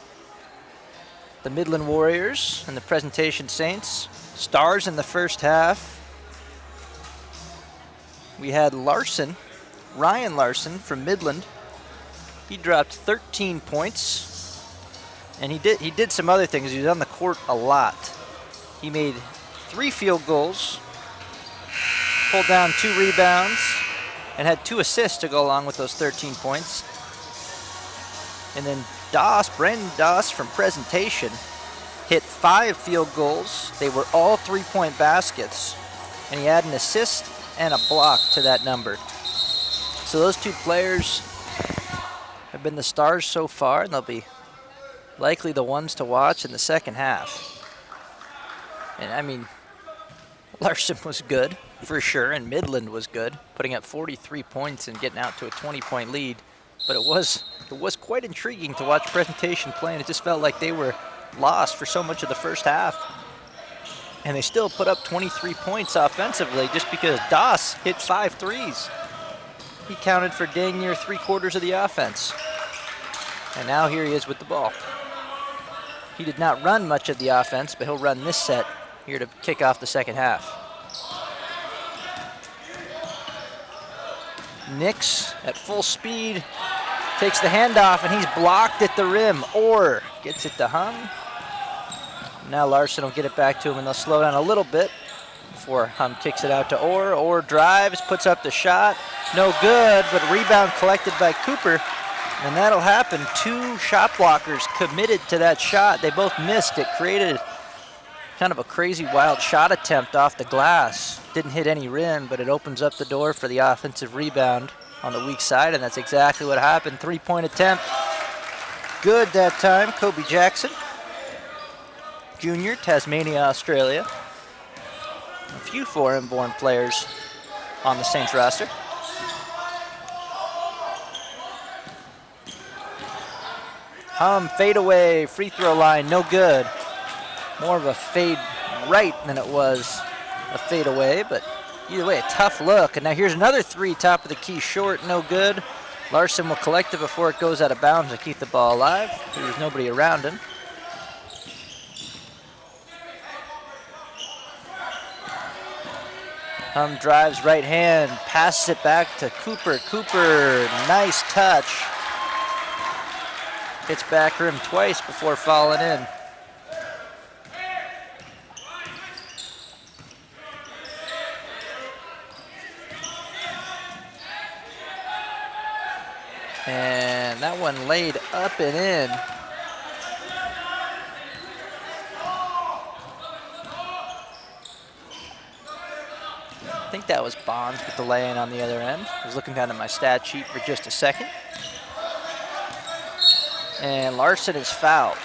the Midland Warriors and the Presentation Saints. Stars in the first half. We had Ryan Larson from Midland. He dropped 13 points, and he did some other things. He was on the court a lot. He made 3 field goals, pulled down 2 rebounds, and had 2 assists to go along with those 13 points. And then Brandon Doss from Presentation hit 5 field goals. They were all 3-point baskets, and he had an assist and a block to that number. So those 2 players have been the stars so far, and they'll be likely the ones to watch in the second half. And I mean, Larson was good for sure, and Midland was good, putting up 43 points and getting out to a 20-point lead. But it was quite intriguing to watch Presentation play, and it just felt like they were lost for so much of the first half. And they still put up 23 points offensively just because Doss hit 5 threes. He counted for dang near 3/4 of the offense. And now here he is with the ball. He did not run much of the offense, but he'll run this set here to kick off the second half. Nix at full speed takes the handoff, and he's blocked at the rim. Orr gets it to Hum. Now Larson will get it back to him, and they'll slow down a little bit before Hum kicks it out to Orr. Orr drives, puts up the shot. No good, but rebound collected by Cooper, and that'll happen. 2 shot blockers committed to that shot. They both missed. It created kind of a crazy wild shot attempt off the glass. Didn't hit any rim, but it opens up the door for the offensive rebound on the weak side, and that's exactly what happened. 3-point attempt. Good that time. Kobe Jackson, Junior, Tasmania, Australia. A few foreign-born players on the Saints roster. Hum, fade away, free throw line, no good. More of a fade right than it was a fade away, but either way, a tough look. And now here's another 3, top of the key, short, no good. Larson will collect it before it goes out of bounds to keep the ball alive. There's nobody around him. Hum drives right hand, passes it back to Cooper. Cooper, nice touch. Hits back rim twice before falling in. And that one laid up and in. I think that was Bonds with the lay-in on the other end. I was looking down at my stat sheet for just a second. And Larson is fouled.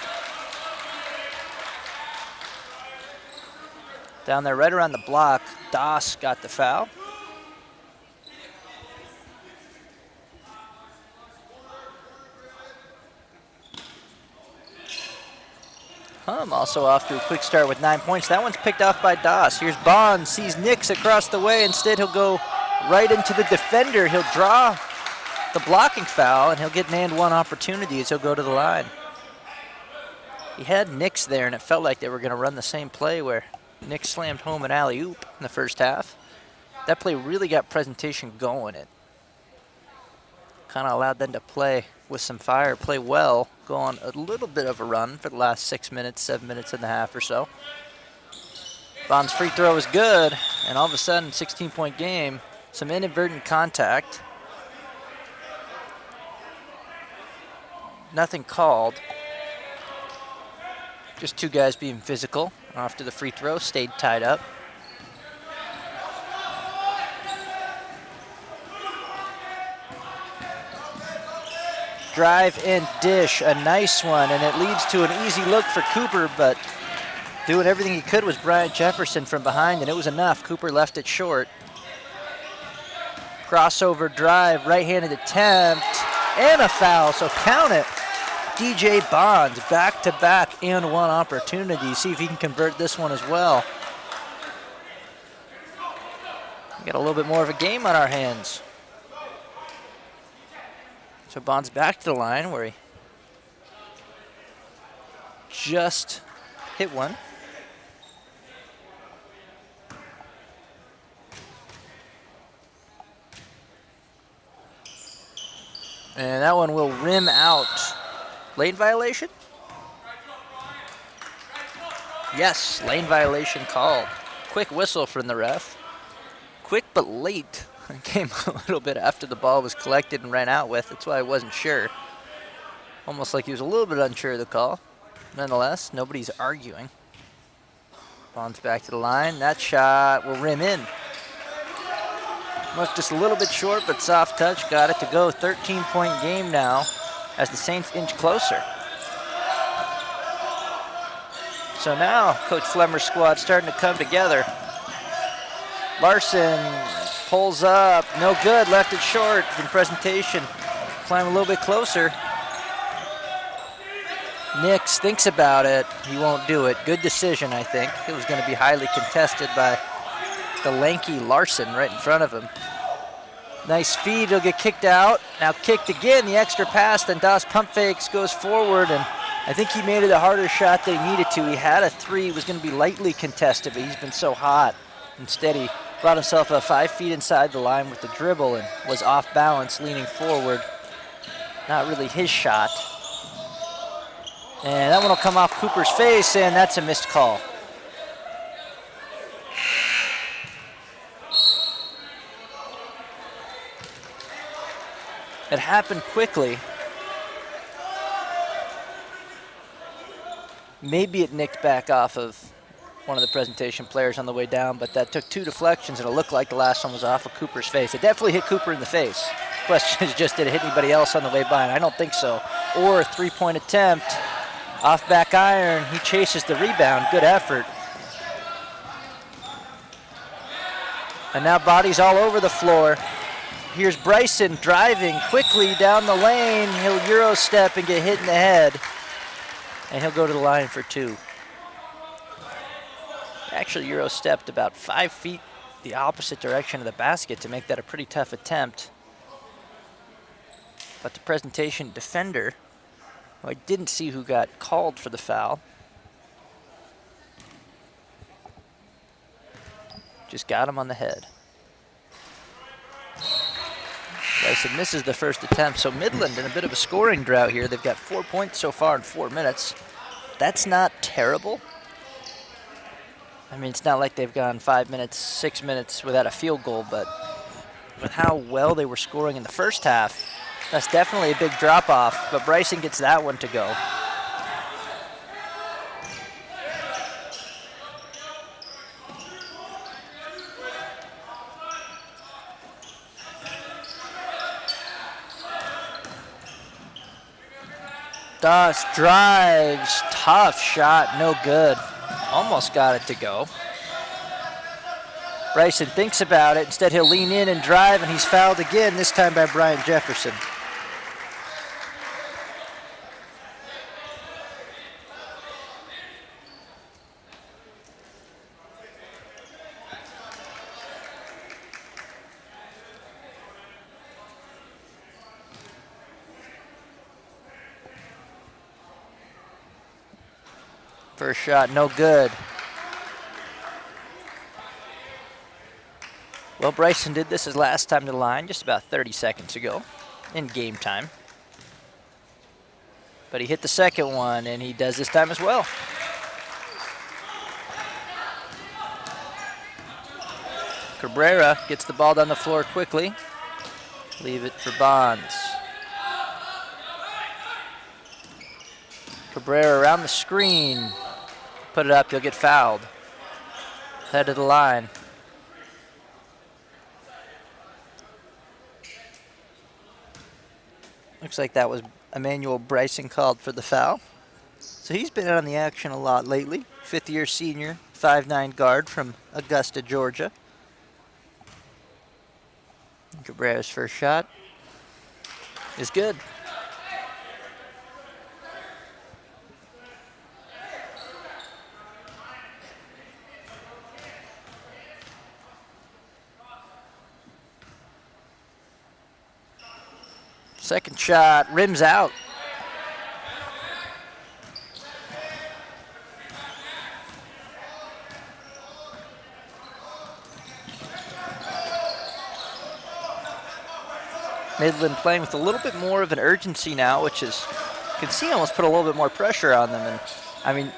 Down there right around the block, Doss got the foul. Hum also off to a quick start with 9 points. That one's picked off by Doss. Here's Bonds, sees Nix across the way. Instead, he'll go right into the defender. He'll draw the blocking foul, and he'll get an and one opportunity as he'll go to the line. He had Nix there, and it felt like they were going to run the same play where Nix slammed home an alley-oop in the first half. That play really got Presentation going. It kind of allowed them to play with some fire, play well, go on a little bit of a run for the last 6 minutes, 7 minutes and a half or so. Bond's free throw is good, and all of a sudden, 16-point game, some inadvertent contact. Nothing called. Just 2 guys being physical after the free throw, stayed tied up. drive and dish, a nice one, and it leads to an easy look for Cooper, but doing everything he could was Bryant Jefferson from behind, and it was enough. Cooper left it short. Crossover drive, right-handed attempt, and a foul, so count it. DJ Bonds, back-to-back and one opportunity. See if he can convert this one as well. We got a little bit more of a game on our hands. So Bonds back to the line where he just hit one. And that one will rim out. Lane violation? Yes, lane violation called. Quick whistle from the ref. Quick but late. It came a little bit after the ball was collected and ran out with. That's why I wasn't sure. Almost like he was a little bit unsure of the call. Nonetheless, nobody's arguing. Bonds back to the line. That shot will rim in. Left just a little bit short, but soft touch. Got it to go. 13-point game now as the Saints inch closer. So now Coach Flemmer's squad starting to come together. Larson pulls up. No good. Left it short in presentation. Climb a little bit closer. Nix thinks about it. He won't do it. Good decision, I think. It was going to be highly contested by the lanky Larson right in front of him. Nice feed. He'll get kicked out. Now kicked again. The extra pass. Then Das pump fakes, goes forward, and I think he made it a harder shot than he needed to. He had a three. It was going to be lightly contested, but he's been so hot. Instead, he brought himself 5 feet inside the line with the dribble and was off balance, leaning forward. Not really his shot. And that one will come off Cooper's face, and that's a missed call. It happened quickly. Maybe it nicked back off of one of the presentation players on the way down, but that took 2 deflections, and it looked like the last one was off of Cooper's face. It definitely hit Cooper in the face. Question is just, did it hit anybody else on the way by? And I don't think so. Or a 3-point attempt. Off back iron, he chases the rebound. Good effort. And now bodies all over the floor. Here's Bryson driving quickly down the lane. He'll Euro step and get hit in the head. And he'll go to the line for 2. Actually Euro stepped about 5 feet the opposite direction of the basket to make that a pretty tough attempt. But the presentation defender, well, I didn't see who got called for the foul. Just got him on the head. Bryson misses the first attempt, so Midland in a bit of a scoring drought here. They've got 4 points so far in 4 minutes. That's not terrible. I mean, it's not like they've gone 5 minutes, 6 minutes without a field goal, but with how well they were scoring in the first half, that's definitely a big drop-off, but Bryson gets that one to go. Das drives, tough shot, no good. Almost got it to go. Bryson thinks about it. Instead, he'll lean in and drive, and he's fouled again, this time by Bryant Jefferson. First shot, no good. Well, Bryson did this his last time to the line, just about 30 seconds ago in game time. But he hit the second one, and he does this time as well. Cabrera gets the ball down the floor quickly. Leave it for Bonds. Cabrera around the screen. Put it up, he'll get fouled. Head of the line. Looks like that was Emmanuel Bryson called for the foul. So he's been on the action a lot lately. Fifth-year senior, 5'9" guard from Augusta, Georgia. Cabrera's first shot is good. Second shot, rims out. Midland playing with a little bit more of an urgency now, which is, you can see almost put a little bit more pressure on them. And I mean,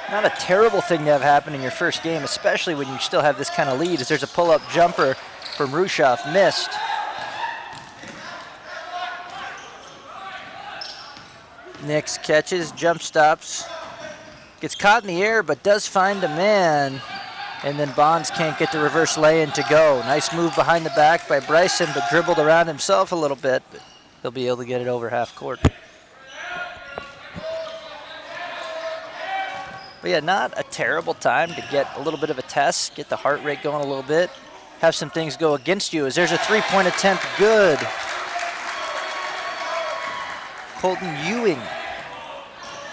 not a terrible thing to have happen in your first game, especially when you still have this kind of lead, as there's a pull-up jumper from Rushoff, missed. Nix catches, jump stops, gets caught in the air, but does find a man. And then Bonds can't get the reverse lay-in to go. Nice move behind the back by Bryson, but dribbled around himself a little bit. But he'll be able to get it over half court. But yeah, not a terrible time to get a little bit of a test, get the heart rate going a little bit, have some things go against you. As there's a three-point attempt, good. Colton Ewing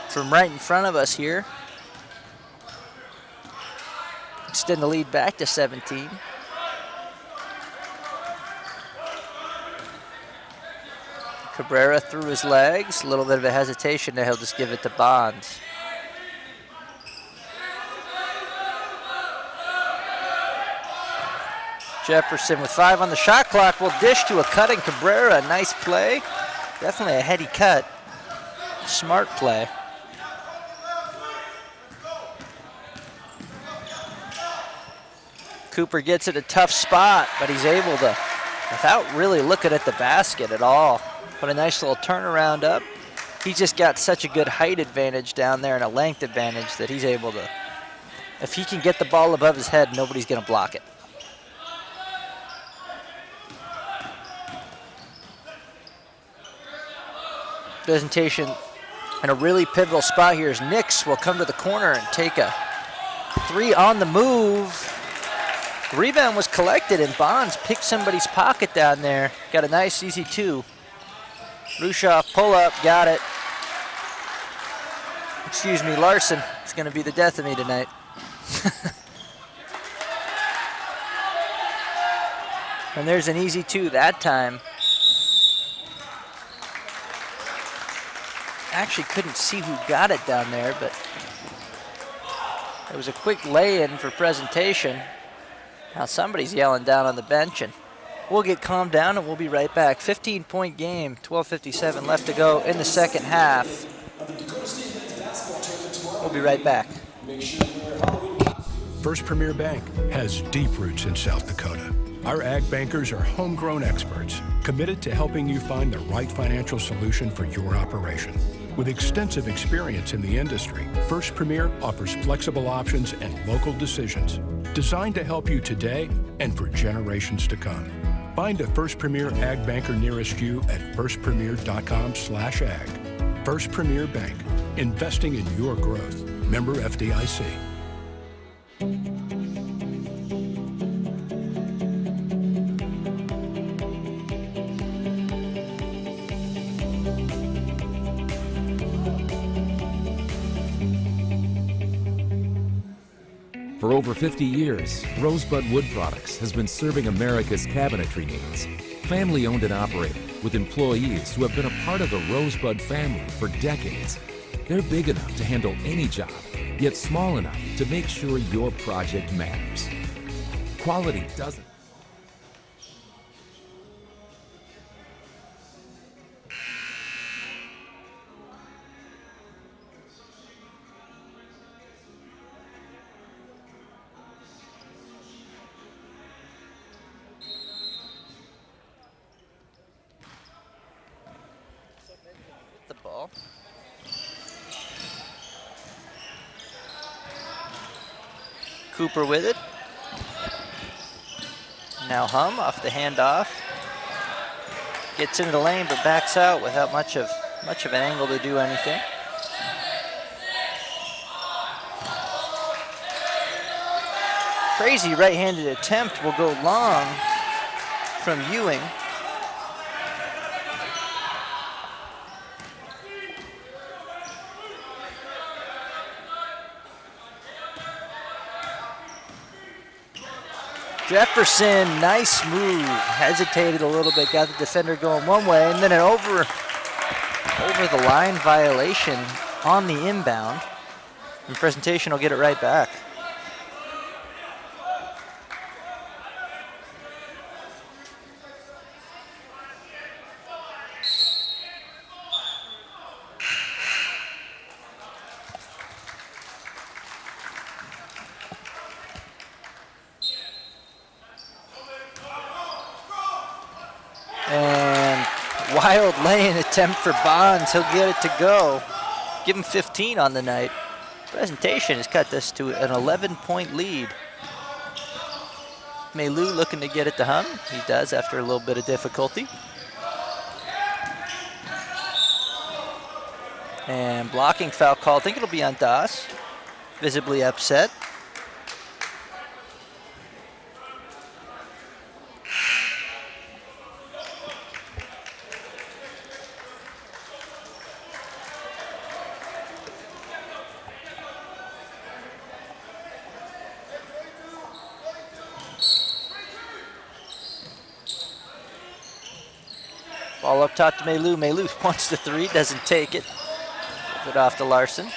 from right in front of us here. Extend the lead back to 17. Cabrera through his legs, a little bit of a hesitation there, he'll just give it to Bonds. Jefferson with 5 on the shot clock will dish to a cutting Cabrera. Nice play. Definitely a heady cut. Smart play. Cooper gets it a tough spot, but he's able to, without really looking at the basket at all, put a nice little turnaround up. He's just got such a good height advantage down there and a length advantage that he's able to, if he can get the ball above his head, nobody's going to block it. Presentation in a really pivotal spot here as Nix will come to the corner and take a 3 on the move. The rebound was collected and Bonds picked somebody's pocket down there. Got a nice easy 2. Rushoff pull up, got it. Excuse me, Larson. It's gonna be the death of me tonight. And there's an easy 2 that time. Actually couldn't see who got it down there, but it was a quick lay-in for presentation. Now somebody's yelling down on the bench, and we'll get calmed down and we'll be right back. 15-point game, 12:57 left to go in the second half. We'll be right back. First Premier Bank has deep roots in South Dakota. Our ag bankers are homegrown experts committed to helping you find the right financial solution for your operation. With extensive experience in the industry, First Premier offers flexible options and local decisions designed to help you today and for generations to come. Find a First Premier ag banker nearest you at firstpremier.com/ag. First Premier Bank, investing in your growth. Member FDIC. For over 50 years, Rosebud Wood Products has been serving America's cabinetry needs. Family-owned and operated, with employees who have been a part of the Rosebud family for decades. They're big enough to handle any job, yet small enough to make sure your project matters. Quality doesn't. The ball. Cooper with it. Now Hum off the handoff. Gets into the lane but backs out without much of much of an angle to do anything. Crazy right-handed attempt will go long from Ewing. Jefferson, nice move. Hesitated a little bit, got the defender going one way, and then an over the line violation on the inbound. And presentation will get it right back. And wild lay-in attempt for Bonds. He'll get it to go. Give him 15 on the night. Presentation has cut this to an 11-point lead. Maylou looking to get it to hum. He does after a little bit of difficulty. And blocking foul call. I think it'll be on Das. Visibly upset. Ball up top to Maylou. Maylou wants the three, doesn't take it. Gives it off to Larson.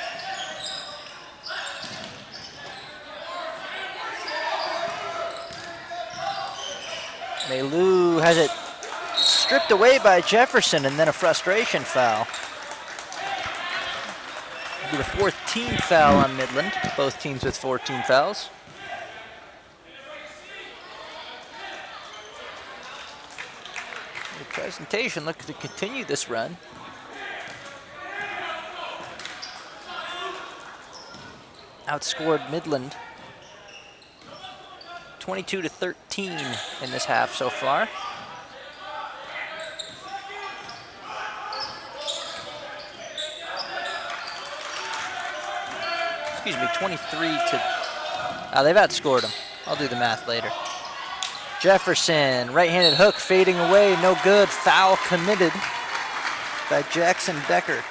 Maylou has it stripped away by Jefferson, and then a frustration foul. It'll be the fourth team foul on Midland. Both teams with 14 fouls. Presentation looking to continue this run. Outscored Midland 22-13 in this half so far. Excuse me, 23 to, they've outscored them. I'll do the math later. Jefferson, right-handed hook fading away, no good. Foul committed by Jackson Becker.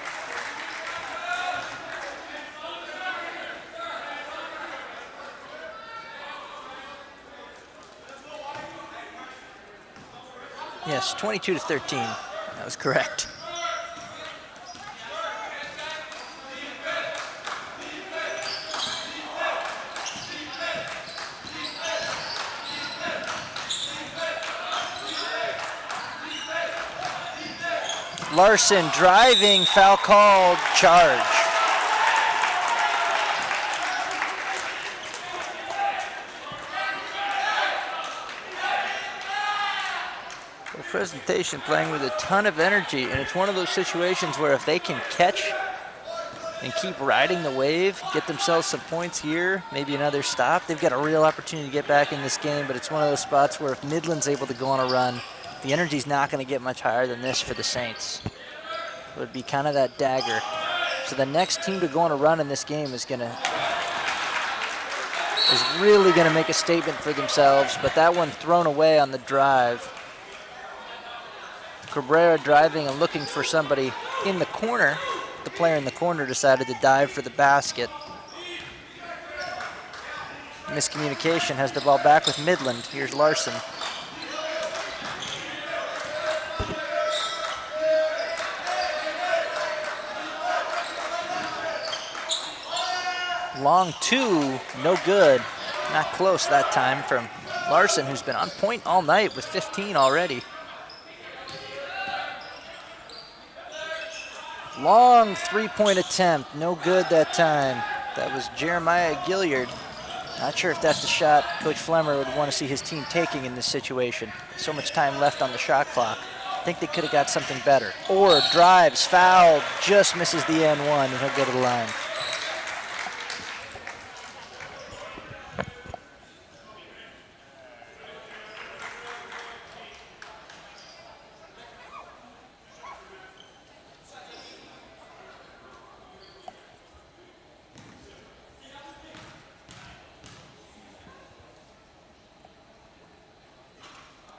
Yes, 22-13, that was correct. Larson driving, foul called, charge. The presentation playing with a ton of energy, and it's one of those situations where if they can catch and keep riding the wave, get themselves some points here, maybe another stop, they've got a real opportunity to get back in this game, but it's one of those spots where if Midland's able to go on a run, the energy's not going to get much higher than this for the Saints. It would be kind of that dagger. So the next team to go on a run in this game is really going to make a statement for themselves, but that one thrown away on the drive. Cabrera driving and looking for somebody in the corner. The player in the corner decided to dive for the basket. Miscommunication, has the ball back with Midland. Here's Larson. Long two, no good. Not close that time from Larson, who's been on point all night with 15 already. Long three-point attempt, no good that time. That was Jeremiah Gilliard. Not sure if that's the shot Coach Flemmer would want to see his team taking in this situation. So much time left on the shot clock. I think they could have got something better. Or drives, foul, just misses the N1, and he'll go to the line.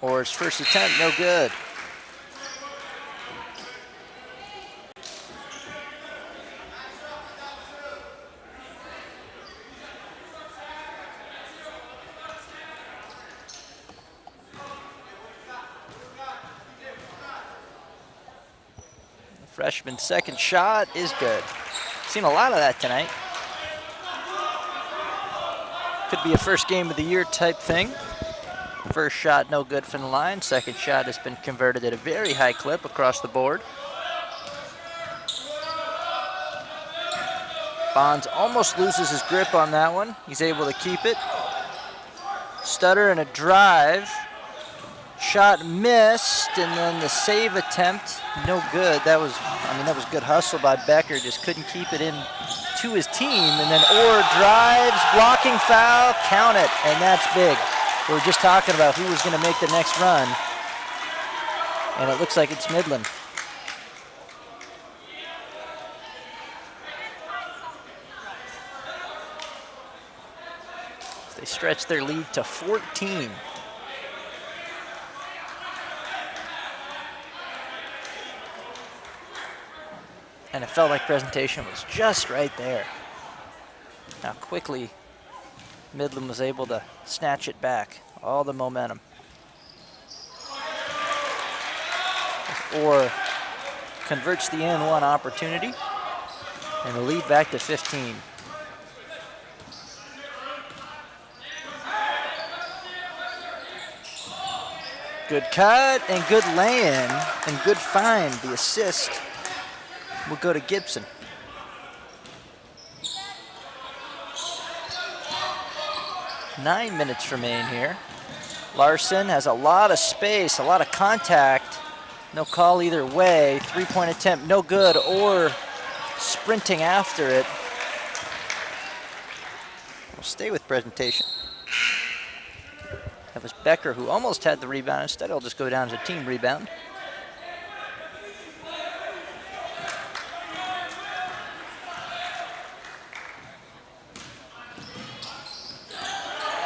Orr's first attempt, no good. The freshman's second shot is good. Seen a lot of that tonight. Could be a first game of the year type thing. First shot no good from the line. Second shot has been converted at a very high clip across the board. Bonds almost loses his grip on that one. He's able to keep it. Stutter and a drive. Shot missed, and then the save attempt, no good. That was good hustle by Becker. Just couldn't keep it in to his team, and then Orr drives, blocking foul, count it, and that's big. We were just talking about who was going to make the next run, and it looks like it's Midland. They stretch their lead to 14. And it felt like presentation was just right there. How quickly Midland was able to snatch it back, all the momentum. Orr converts the N1 opportunity, and the lead back to 15. Good cut and good lay-in and good find. The assist will go to Gibson. Nine minutes remain here. Larson has a lot of space, a lot of contact. No call either way. Three-point attempt, no good, or sprinting after it. We'll stay with presentation. That was Becker who almost had the rebound. Instead, it'll just go down as a team rebound.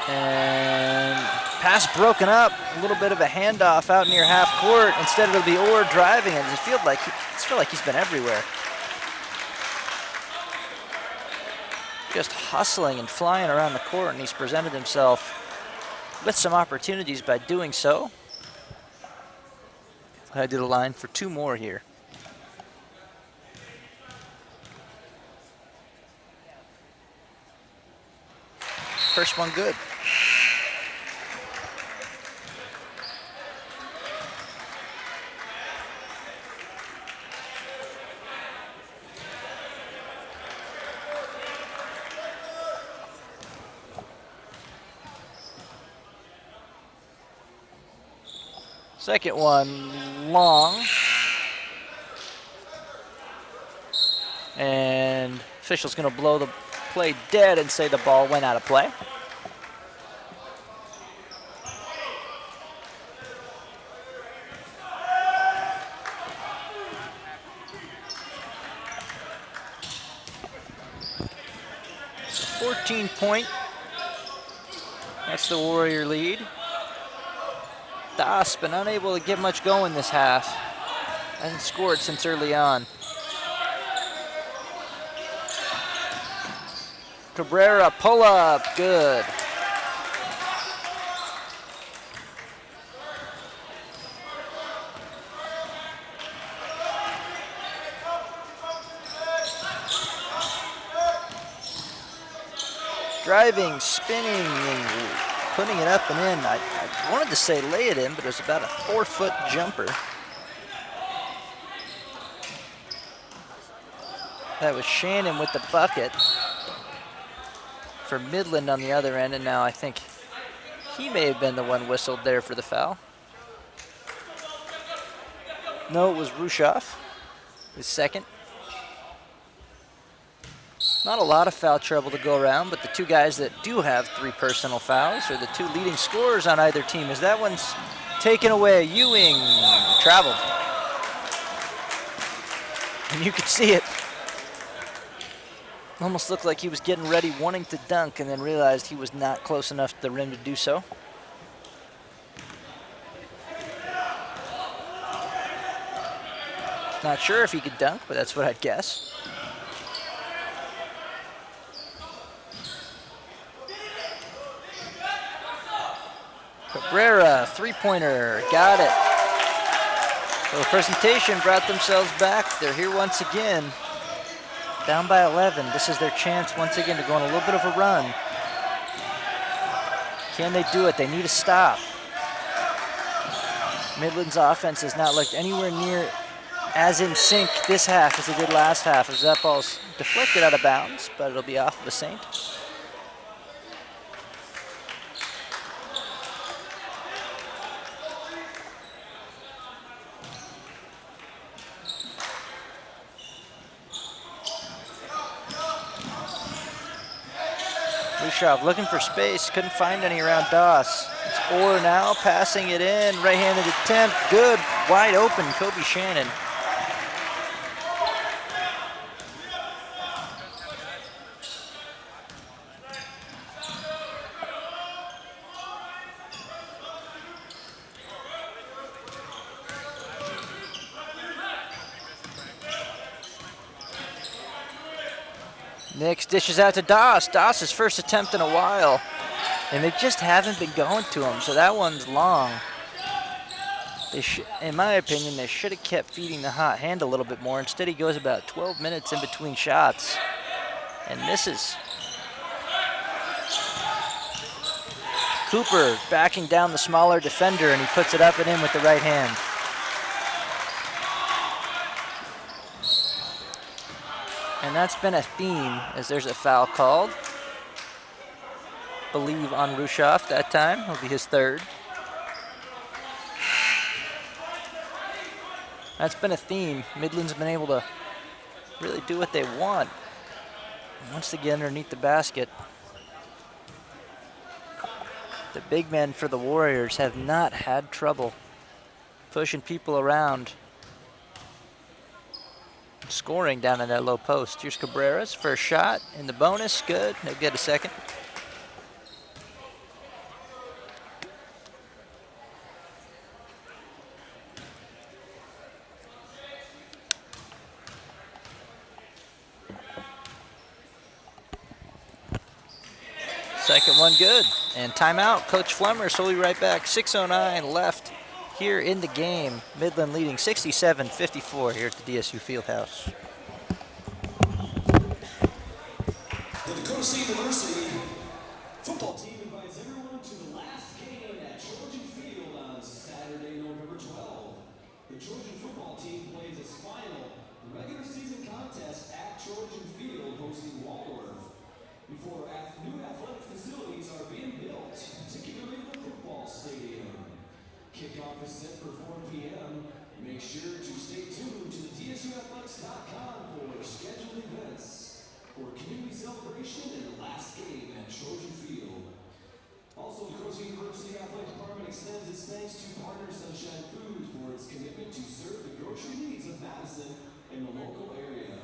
And pass broken up, a little bit of a handoff out near half court. Instead it'll be Orr driving, and it feels like he's been everywhere. Just hustling and flying around the court, and he's presented himself with some opportunities by doing so. I did a line for two more here. First one good. Second one long. And official's going to blow the play dead and say the ball went out of play. So 14-point. That's the Warrior lead. Das been unable to get much going this half. Hasn't scored since early on. Cabrera pull up, good. Driving, spinning, and putting it up and in. I wanted to say lay it in, but it was about a 4-foot jumper. That was Shannon with the bucket for Midland on the other end, and now I think he may have been the one whistled there for the foul. No, it was Rushoff, his second. Not a lot of foul trouble to go around, but the two guys that do have 3 personal fouls are the 2 leading scorers on either team, as that one's taken away. Ewing traveled. And you could see it. Almost looked like he was getting ready, wanting to dunk, and then realized he was not close enough to the rim to do so. Not sure if he could dunk, but that's what I'd guess. Cabrera, three-pointer, got it. So the presentation brought themselves back. They're here once again, down by 11. This is their chance once again to go on a little bit of a run. Can they do it? They need a stop. Midland's offense has not looked anywhere near as in sync this half as it did last half, as that ball's deflected out of bounds, but it'll be off of the Saint. Lushov looking for space, couldn't find any around Doss. It's Orr now, passing it in, right-handed attempt, good, wide open, Kobe Shannon. Nix dishes out to Doss. Doss's first attempt in a while. And they just haven't been going to him, so that one's long. In my opinion, they should have kept feeding the hot hand a little bit more. Instead, he goes about 12 minutes in between shots and misses. Cooper backing down the smaller defender, and he puts it up and in with the right hand. And that's been a theme, as there's a foul called. Believe on Rushoff that time. It'll be his third. That's been a theme. Midland's been able to really do what they want once they get underneath the basket. The big men for the Warriors have not had trouble pushing people around, scoring down in that low post. Here's Cabrera's first shot in the bonus, good. He'll get a second. Second one good, and timeout. Coach Flemmer, so we'll be right back. 6:09 left here in the game. Midland leading 67-54 here at the DSU Fieldhouse. The Dakota State University football team invites everyone to the last game at Trojan Field on Saturday, November 12th. The Trojan football team plays its final regular season contest at Trojan Field, hosting Waldorf. Before new athletic facilities are being built, particularly the football stadium. Kickoff is set for 4 p.m. Make sure to stay tuned to DSUathletics.com for scheduled events for community celebration and the last game at Trojan Field. Also, the Dakota University Athletic Department extends its thanks to partner Sunshine Foods for its commitment to serve the grocery needs of Madison and the local area.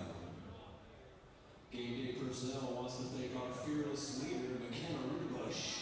Game day personnel wants to thank our fearless leader, McKenna Rudebush.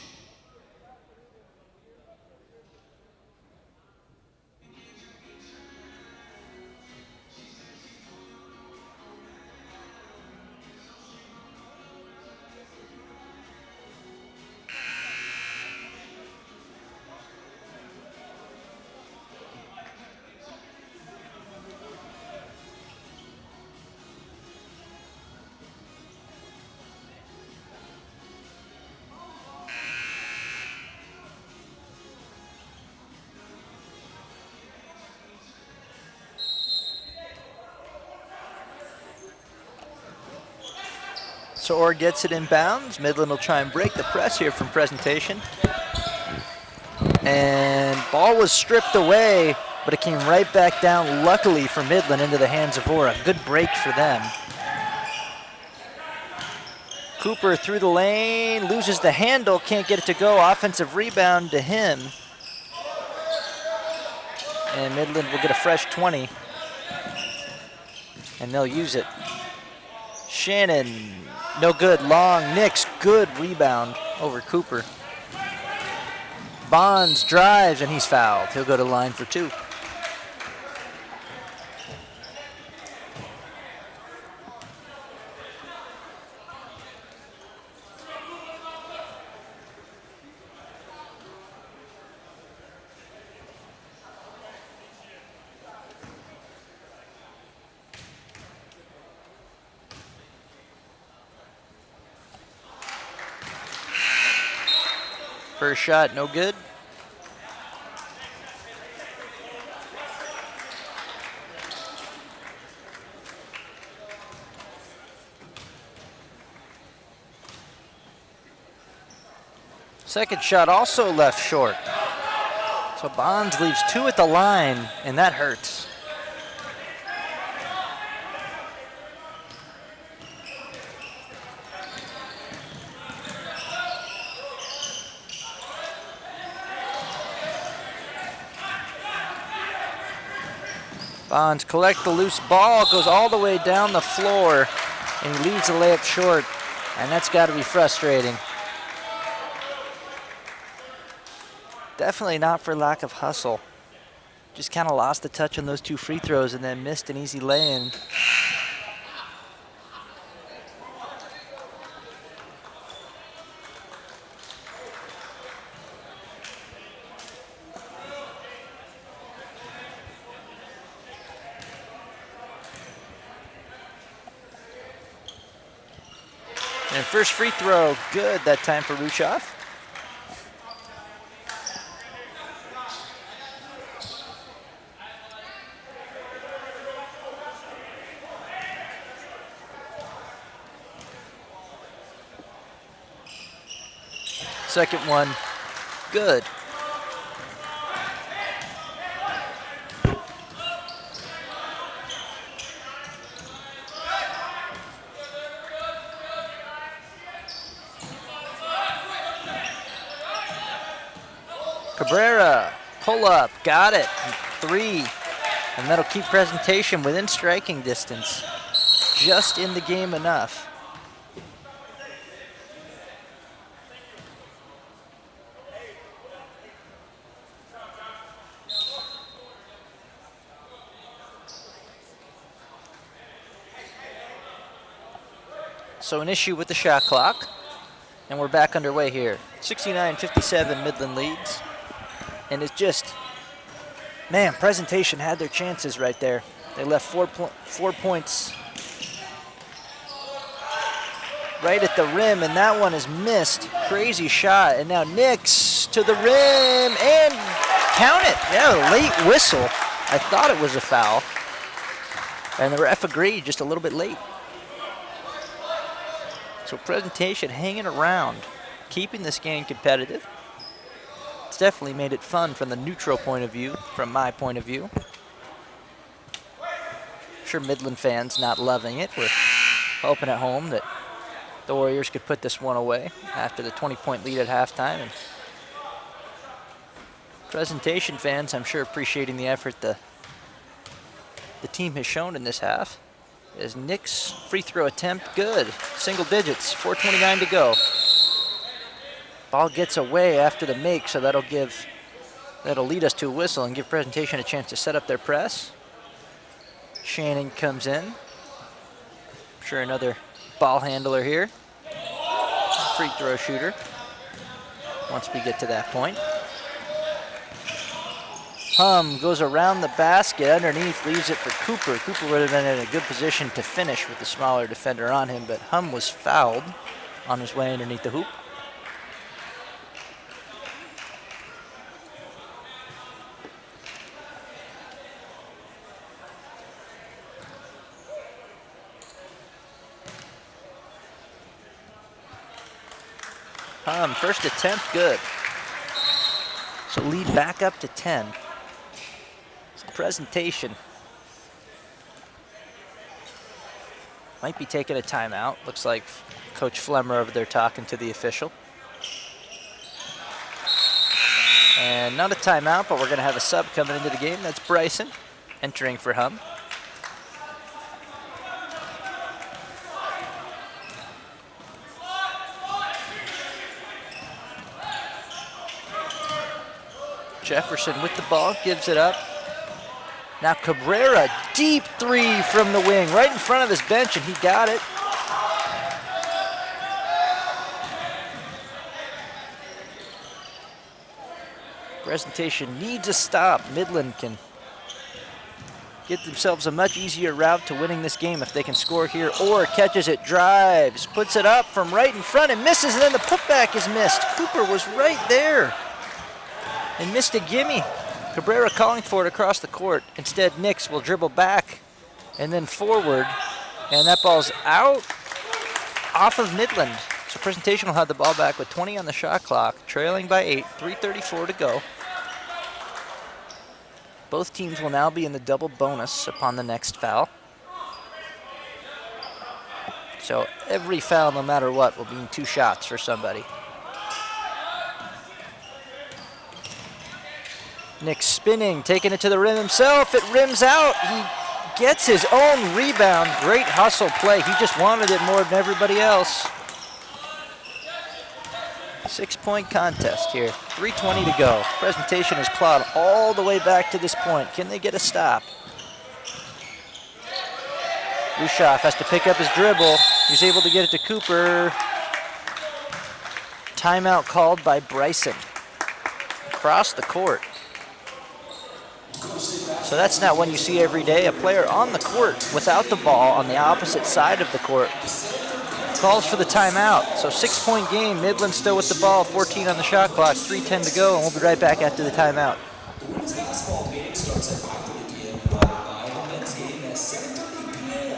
So Orr gets it in bounds. Midland will try and break the press here from presentation. And ball was stripped away, but it came right back down, luckily for Midland, into the hands of Orr. A good break for them. Cooper through the lane, loses the handle, can't get it to go. Offensive rebound to him. And Midland will get a fresh 20. And they'll use it. Shannon, no good, long. Nix, good rebound over Cooper. Bonds drives, and he's fouled. He'll go to the line for 2. First shot, no good. Second shot also left short. So Bonds leaves 2 at the line, and that hurts. Bonds collect the loose ball, goes all the way down the floor, and he leaves the layup short, and that's got to be frustrating. Definitely not for lack of hustle. Just kind of lost the touch on those 2 free throws and then missed an easy lay-in. And first free throw, good that time for Ruchoff. Second one, good. Cabrera, pull up, got it, 3. And that'll keep presentation within striking distance. Just in the game enough. So an issue with the shot clock, and we're back underway here. 69-57, Midland leads. And it's just, man, presentation had their chances right there. They left 4 points right at the rim, and that one is missed. Crazy shot, and now Nix to the rim, and count it. Yeah, late whistle. I thought it was a foul. And the ref agreed, just a little bit late. So presentation hanging around, keeping this game competitive. It's definitely made it fun from the neutral point of view, from my point of view. I'm sure Midland fans not loving it. We're hoping at home that the Warriors could put this one away after the 20-point lead at halftime. And presentation fans, I'm sure, appreciating the effort the team has shown in this half. As Nick's free throw attempt, good. Single digits, 4:29 to go. Ball gets away after the make, so that'll lead us to a whistle and give presentation a chance to set up their press. Shannon comes in. I'm sure another ball handler here. Free throw shooter. Once we get to that point. Hum goes around the basket underneath, leaves it for Cooper. Cooper would have been in a good position to finish with the smaller defender on him, but Hum was fouled on his way underneath the hoop. Hum, first attempt, good. So lead back up to 10. Presentation might be taking a timeout. Looks like Coach Flemmer over there talking to the official. And not a timeout, but we're going to have a sub coming into the game. That's Bryson entering for Hum. Jefferson with the ball, gives it up. Now Cabrera, deep 3 from the wing, right in front of his bench, and he got it. Presentation needs a stop. Midland can get themselves a much easier route to winning this game if they can score here. Orr catches it, drives, puts it up from right in front and misses, and then the putback is missed. Cooper was right there and missed a gimme. Cabrera calling for it across the court. Instead, Nix will dribble back and then forward, and that ball's out off of Midland. So Presentation will have the ball back with 20 on the shot clock, trailing by 8, 3:34 to go. Both teams will now be in the double bonus upon the next foul. So every foul, no matter what, will mean 2 shots for somebody. Nick spinning, taking it to the rim himself. It rims out. He gets his own rebound. Great hustle play. He just wanted it more than everybody else. 6-point contest here. 3:20 to go. Presentation has clawed all the way back to this point. Can they get a stop? Rushoff has to pick up his dribble. He's able to get it to Cooper. Timeout called by Bryson. Across the court. So that's not one you see every day. A player on the court without the ball on the opposite side of the court. Calls for the timeout. So 6-point game. Midland still with the ball. 14 on the shot clock. 3:10 to go, and we'll be right back after the timeout. The women's basketball game starts at 5:30 p.m. followed by the men's game at 7:30 p.m.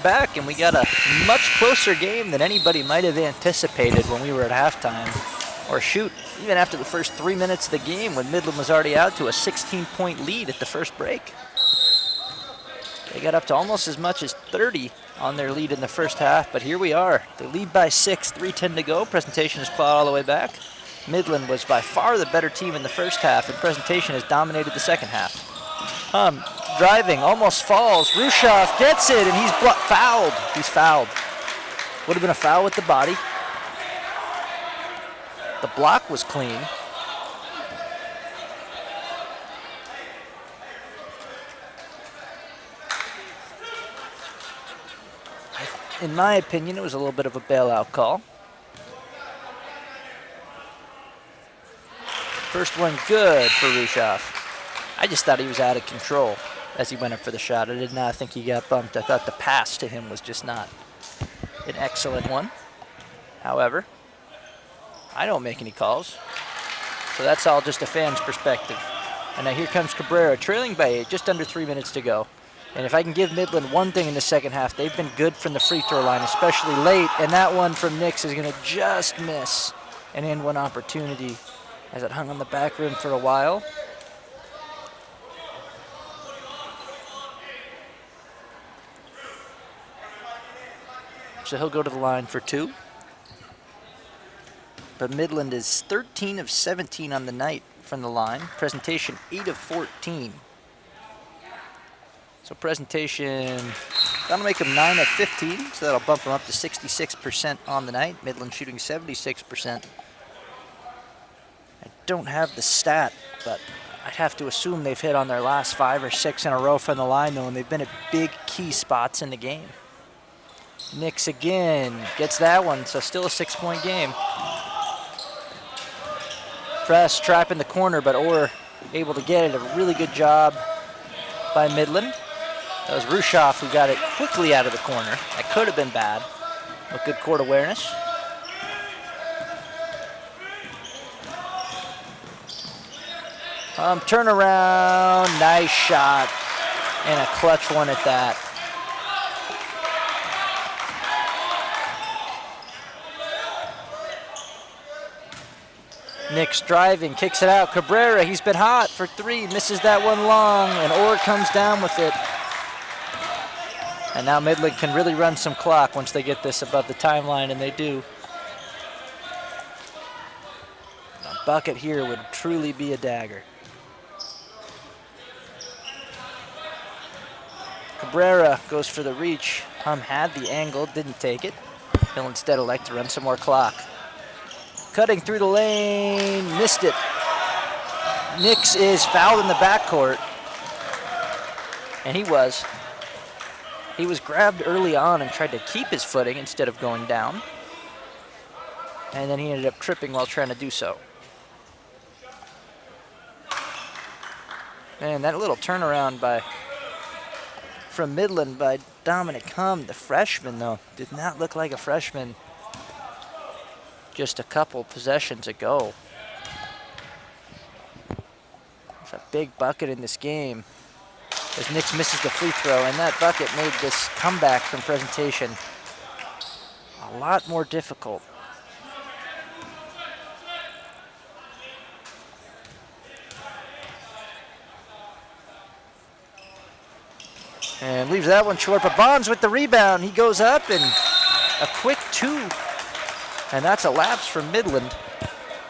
Back, and we got a much closer game than anybody might have anticipated when we were at halftime. Or shoot, even after the first 3 minutes of the game when Midland was already out to a 16-point lead at the first break. They got up to almost as much as 30 on their lead in the first half, but here we are. They lead by 6, 3:10 to go. Presentation has clawed all the way back. Midland was by far the better team in the first half, and Presentation has dominated the second half. Driving, almost falls. Rushoff gets it, and he's fouled. He's fouled. Would have been a foul with the body. The block was clean. In my opinion, it was a little bit of a bailout call. First one good for Rushoff. I just thought he was out of control as he went up for the shot. I did not think he got bumped. I thought the pass to him was just not an excellent one. However, I don't make any calls, so that's all just a fan's perspective. And now here comes Cabrera, trailing by 8, just under 3 minutes to go. And if I can give Midland one thing in the second half, they've been good from the free throw line, especially late, and that one from Nix is gonna just miss an and-one opportunity as it hung on the back rim for a while. So he'll go to the line for 2. But Midland is 13 of 17 on the night from the line. Presentation 8 of 14. So Presentation, that'll make him 9 of 15, so that'll bump him up to 66% on the night. Midland shooting 76%. I don't have the stat, but I'd have to assume they've hit on their last 5 or 6 in a row from the line, though, and they've been at big key spots in the game. Nix again gets that one, so still a 6-point game. Press, trap in the corner, but Orr able to get it. A really good job by Midland. That was Rushoff who got it quickly out of the corner. That could have been bad, but good court awareness. Turnaround, nice shot, and a clutch one at that. Nick's driving, kicks it out. Cabrera, he's been hot for three, misses that one long, and Orr comes down with it. And now Midland can really run some clock once they get this above the timeline, and they do. A bucket here would truly be a dagger. Cabrera goes for the reach. Hum had the angle, didn't take it. He'll instead elect to run some more clock. Cutting through the lane, missed it. Nix is fouled in the backcourt. And he was. He was grabbed early on and tried to keep his footing instead of going down. And then he ended up tripping while trying to do so. Man, that little turnaround from Midland by Dominic Hum, the freshman, though, did not look like a freshman just a couple possessions ago. It's a big bucket in this game as Nix misses the free throw, and that bucket made this comeback from presentation a lot more difficult. And leaves that one short, but Bonds with the rebound. He goes up and a quick two. And that's a lapse from Midland.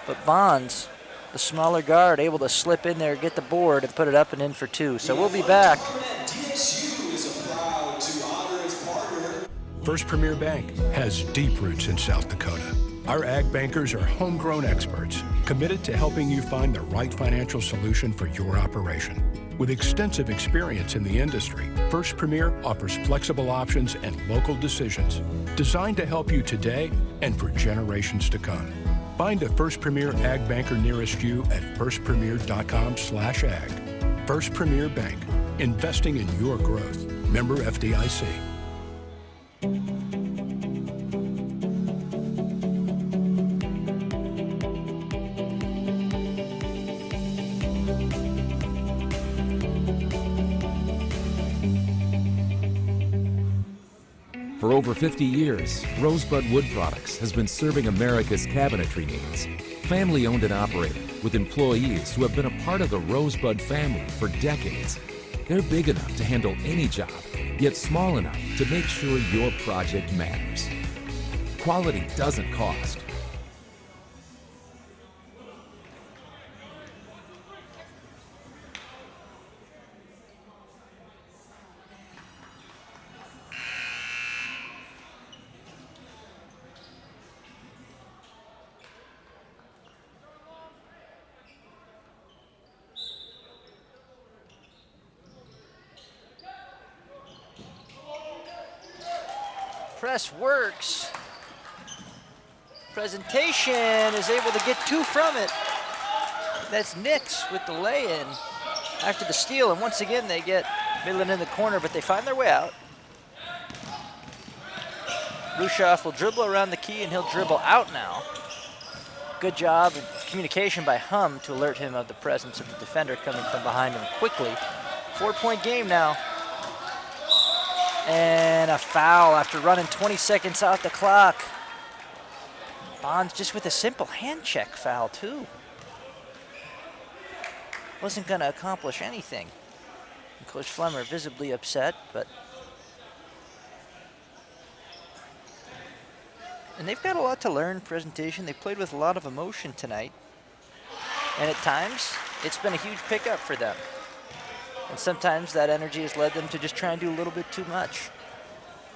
But Bonds, the smaller guard, able to slip in there, get the board, and put it up and in for two. So we'll be back. DSU is proud to honor its partner. First Premier Bank has deep roots in South Dakota. Our ag bankers are homegrown experts committed to helping you find the right financial solution for your operation. With extensive experience in the industry, First Premier offers flexible options and local decisions designed to help you today and for generations to come. Find a First Premier Ag Banker nearest you at firstpremier.com/ag. First Premier Bank, investing in your growth. Member FDIC. For over 50 years, Rosebud Wood Products has been serving America's cabinetry needs. Family-owned and operated, with employees who have been a part of the Rosebud family for decades. They're big enough to handle any job, yet small enough to make sure your project matters. Quality doesn't cost. Press works. Presentation is able to get two from it. That's Nix with the lay-in after the steal, and once again they get Midland in the corner, but they find their way out. Rushoff will dribble around the key, and he'll dribble out now. Good job of communication by Hum to alert him of the presence of the defender coming from behind him quickly. 4-point game now. And a foul after running 20 seconds off the clock. Bonds just with a simple hand check foul too. Wasn't gonna accomplish anything. And Coach Flemmer visibly upset, but. And they've got a lot to learn presentation. They played with a lot of emotion tonight. And at times, it's been a huge pickup for them. And sometimes that energy has led them to just try and do a little bit too much.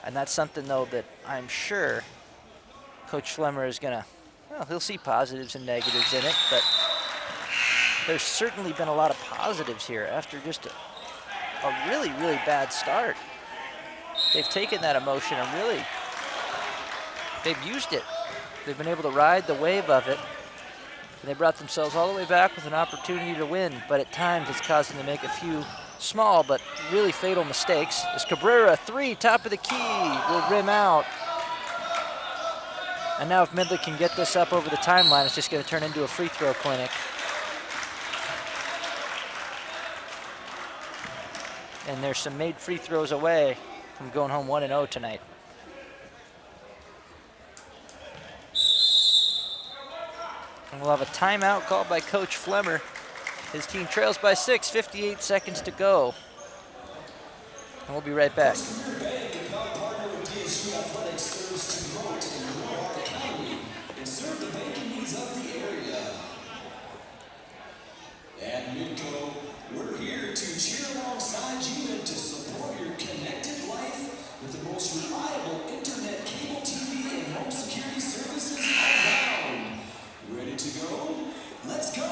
And that's something, though, that I'm sure Coach Flemmer is going to, well, he'll see positives and negatives in it, but there's certainly been a lot of positives here after just a really, really bad start. They've taken that emotion and really, they've used it. They've been able to ride the wave of it. And they brought themselves all the way back with an opportunity to win, but at times it's causing them to make a few small but really fatal mistakes. As Cabrera, three, top of the key, will rim out. And now if Midland can get this up over the timeline, it's just going to turn into a free throw clinic. And there's some made free throws away from going home 1-0 tonight. And we'll have a timeout called by Coach Flemmer. His team trails by 6, 58 seconds to go. And we'll be right back. At Midco, we're here to cheer alongside you and to support your connected life with the most reliable internet, cable TV, and home security services around. Ready to go? Let's go!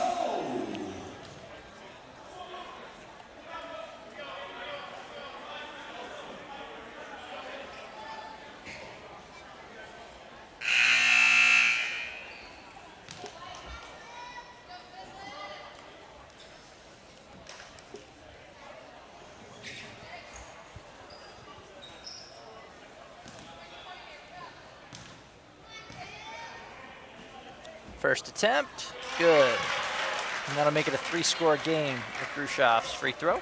First attempt, good. And that'll make it a 3-score game with Grushoff's free throw.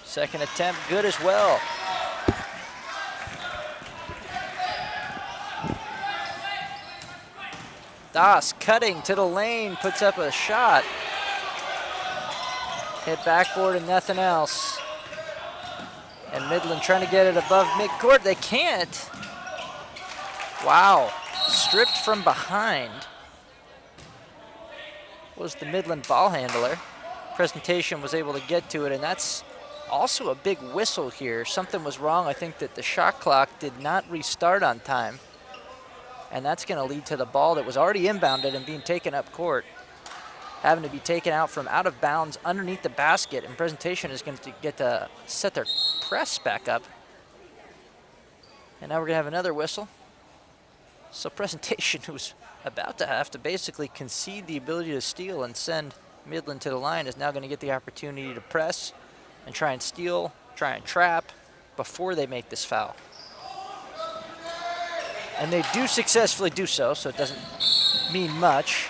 Second attempt, good as well. Das cutting to the lane, puts up a shot. Hit backboard and nothing else. And Midland trying to get it above midcourt. They can't. Wow. Stripped from behind was the Midland ball handler. Presentation was able to get to it, and that's also a big whistle here. Something was wrong. I think that the shot clock did not restart on time. And that's going to lead to the ball that was already inbounded and being taken up court, having to be taken out from out of bounds underneath the basket, and Presentation is going to get to set their press back up. And now we're going to have another whistle. So Presentation, who's about to have to basically concede the ability to steal and send Midland to the line, is now going to get the opportunity to press and try and steal, try and trap before they make this foul. And they do successfully do so, so it doesn't mean much.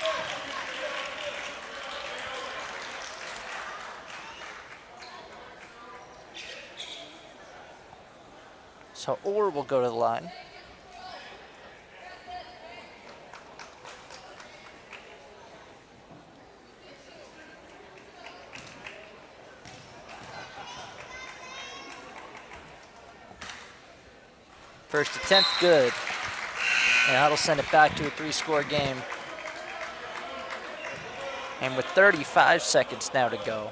So Orr will go to the line. First attempt, good. And that'll send it back to a 3-score game. And with 35 seconds now to go.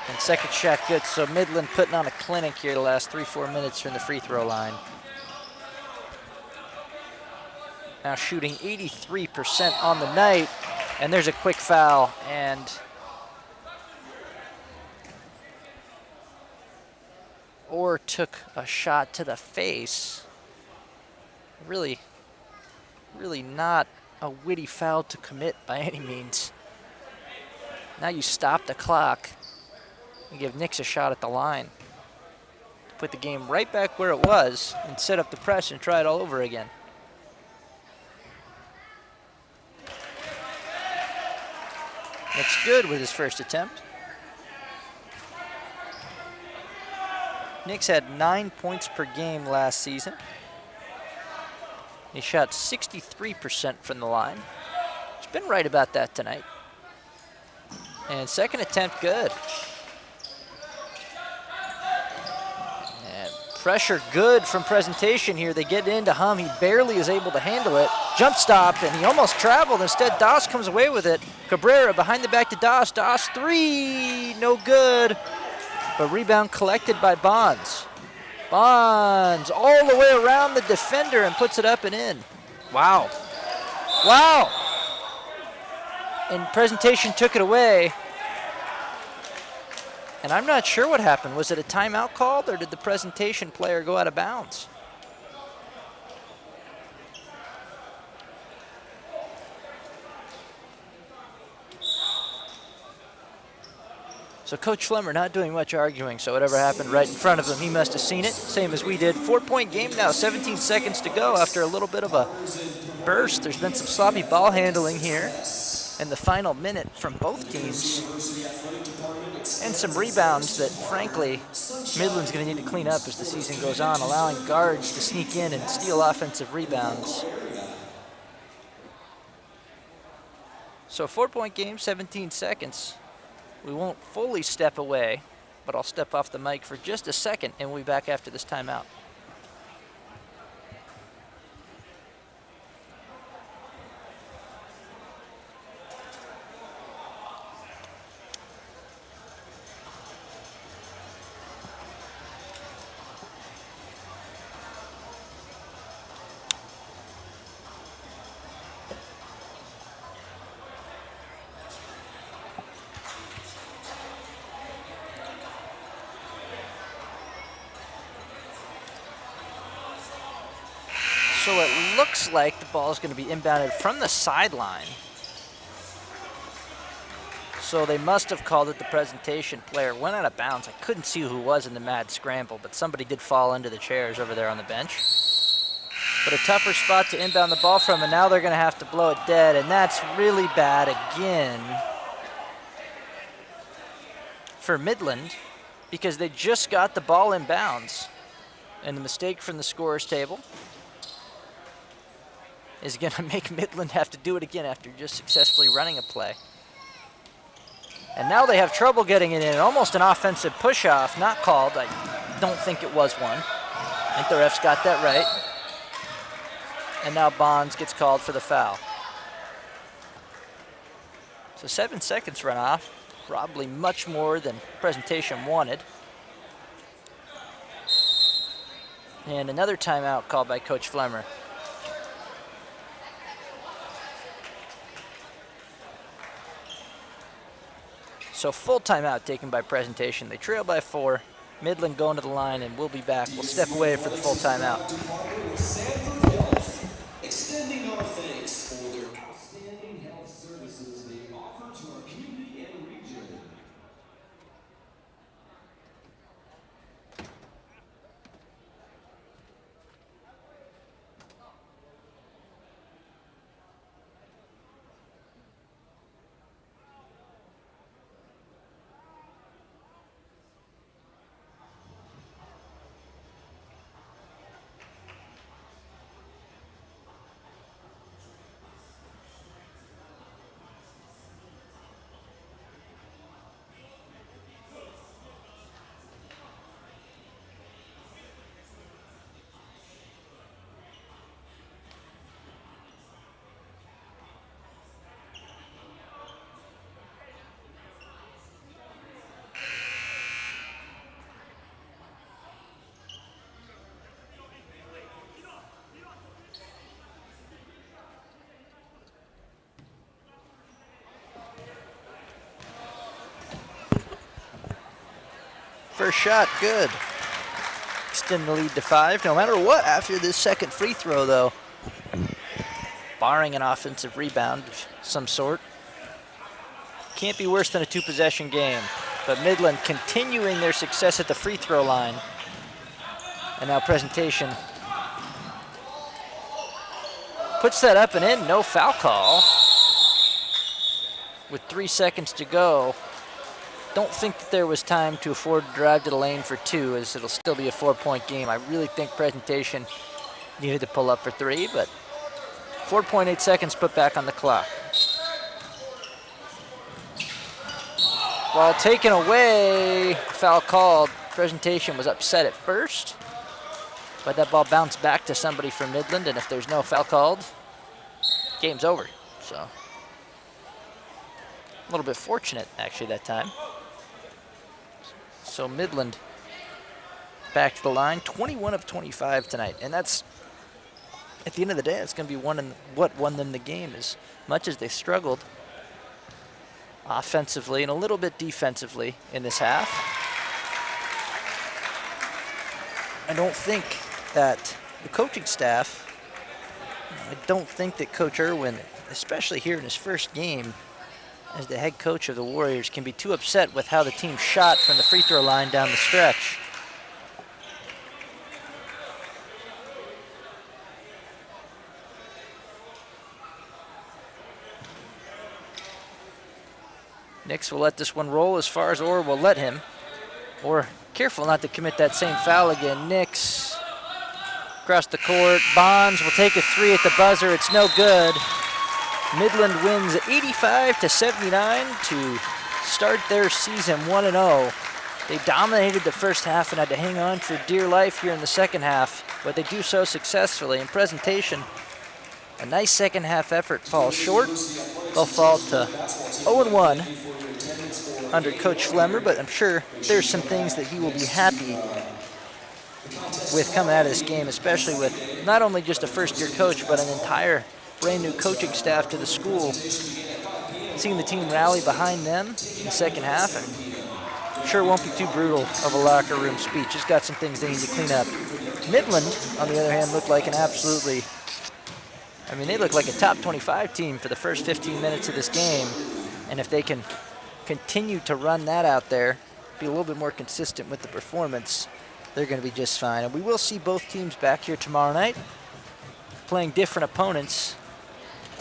And second shot good, so Midland putting on a clinic here the last 3-4 minutes from the free throw line. Now shooting 83% on the night, and there's a quick foul, and Orr took a shot to the face. Really not a witty foul to commit by any means. Now you stop the clock and give Nix a shot at the line. Put the game right back where it was and set up the press and try it all over again. Nix good with his first attempt. Nix had 9 points per game last season. He shot 63% from the line. He's been right about that tonight. And second attempt good. And pressure good from Presentation here. They get into Hum. He barely is able to handle it. Jump stop, and he almost traveled. Instead, Das comes away with it. Cabrera behind the back to Das. Das three, no good. But rebound collected by Bonds. Bonds all the way around the defender and puts it up and in. Wow. Wow. And Presentation took it away. And I'm not sure what happened. Was it a timeout called, or did the Presentation player go out of bounds? So Coach Flemmer not doing much arguing, so whatever happened right in front of him, he must have seen it, same as we did. 4-point game now, 17 seconds to go after a little bit of a burst. There's been some sloppy ball handling here in the final minute from both teams. And some rebounds that, frankly, Midland's going to need to clean up as the season goes on, allowing guards to sneak in and steal offensive rebounds. So 4-point game, 17 seconds. We won't fully step away, but I'll step off the mic for just a second, and we'll be back after this timeout. So it looks like the ball is going to be inbounded from the sideline. So they must have called it the presentation. Player went out of bounds. I couldn't see who it was in the mad scramble, but somebody did fall into the chairs over there on the bench. But a tougher spot to inbound the ball from, and now they're going to have to blow it dead, and that's really bad again for Midland because they just got the ball in bounds. And the mistake from the scorer's table is going to make Midland have to do it again after just successfully running a play. And now they have trouble getting it in. Almost an offensive push-off, not called. I don't think it was one. I think the refs got that right. And now Bonds gets called for the foul. So 7 seconds run off, probably much more than presentation wanted. And another timeout called by Coach Flemmer. So full timeout taken by presentation. They trail by 4. Midland going to the line, and we'll be back. We'll step away for the full timeout. Extending our thanks for their outstanding health services they offer to our community and region. First shot, good. Extend the lead to 5, no matter what after this second free throw, though. Barring an offensive rebound of some sort. Can't be worse than a 2-possession game. But Midland continuing their success at the free throw line. And now presentation. Puts that up and in, no foul call. With 3 seconds to go. Don't think that there was time to afford to drive to the lane for 2, as it'll still be a 4-point game. I really think presentation needed to pull up for 3, but 4.8 seconds put back on the clock. Ball taken away, foul called. Presentation was upset at first, but that ball bounced back to somebody from Midland, and if there's no foul called, game's over. So a little bit fortunate, actually, that time. So Midland back to the line, 21 of 25 tonight. And that's, at the end of the day, it's going to be what won them the game. As much as they struggled offensively and a little bit defensively in this half, I don't think that the coaching staff, I don't think that Coach Irwin, especially here in his first game, as the head coach of the Warriors, can be too upset with how the team shot from the free throw line down the stretch. Nix will let this one roll as far as Orr will let him. Orr careful not to commit that same foul again. Nix across the court. Bonds will take a three at the buzzer. It's no good. Midland wins 85-79 to start their season 1-0. They dominated the first half and had to hang on for dear life here in the second half, but they do so successfully. In presentation, a nice second half effort falls short. They'll fall to 0-1 under Coach Flemmer, but I'm sure there's some things that he will be happy with coming out of this game, especially with not only just a first-year coach, but an entire brand new coaching staff to the school. Seeing the team rally behind them in the second half, and I'm sure it won't be too brutal of a locker room speech. Just got some things they need to clean up. Midland, on the other hand, looked like an absolutely, I mean, they look like a top 25 team for the first 15 minutes of this game, and if they can continue to run that out there, be a little bit more consistent with the performance, they're going to be just fine. And we will see both teams back here tomorrow night playing different opponents,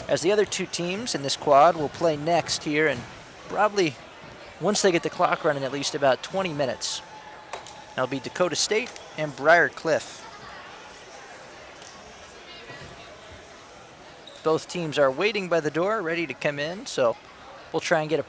as the other two teams in this quad will play next here, and probably once they get the clock running, at least about 20 minutes. That'll be Dakota State and Briar Cliff. Both teams are waiting by the door, ready to come in, so we'll try and get a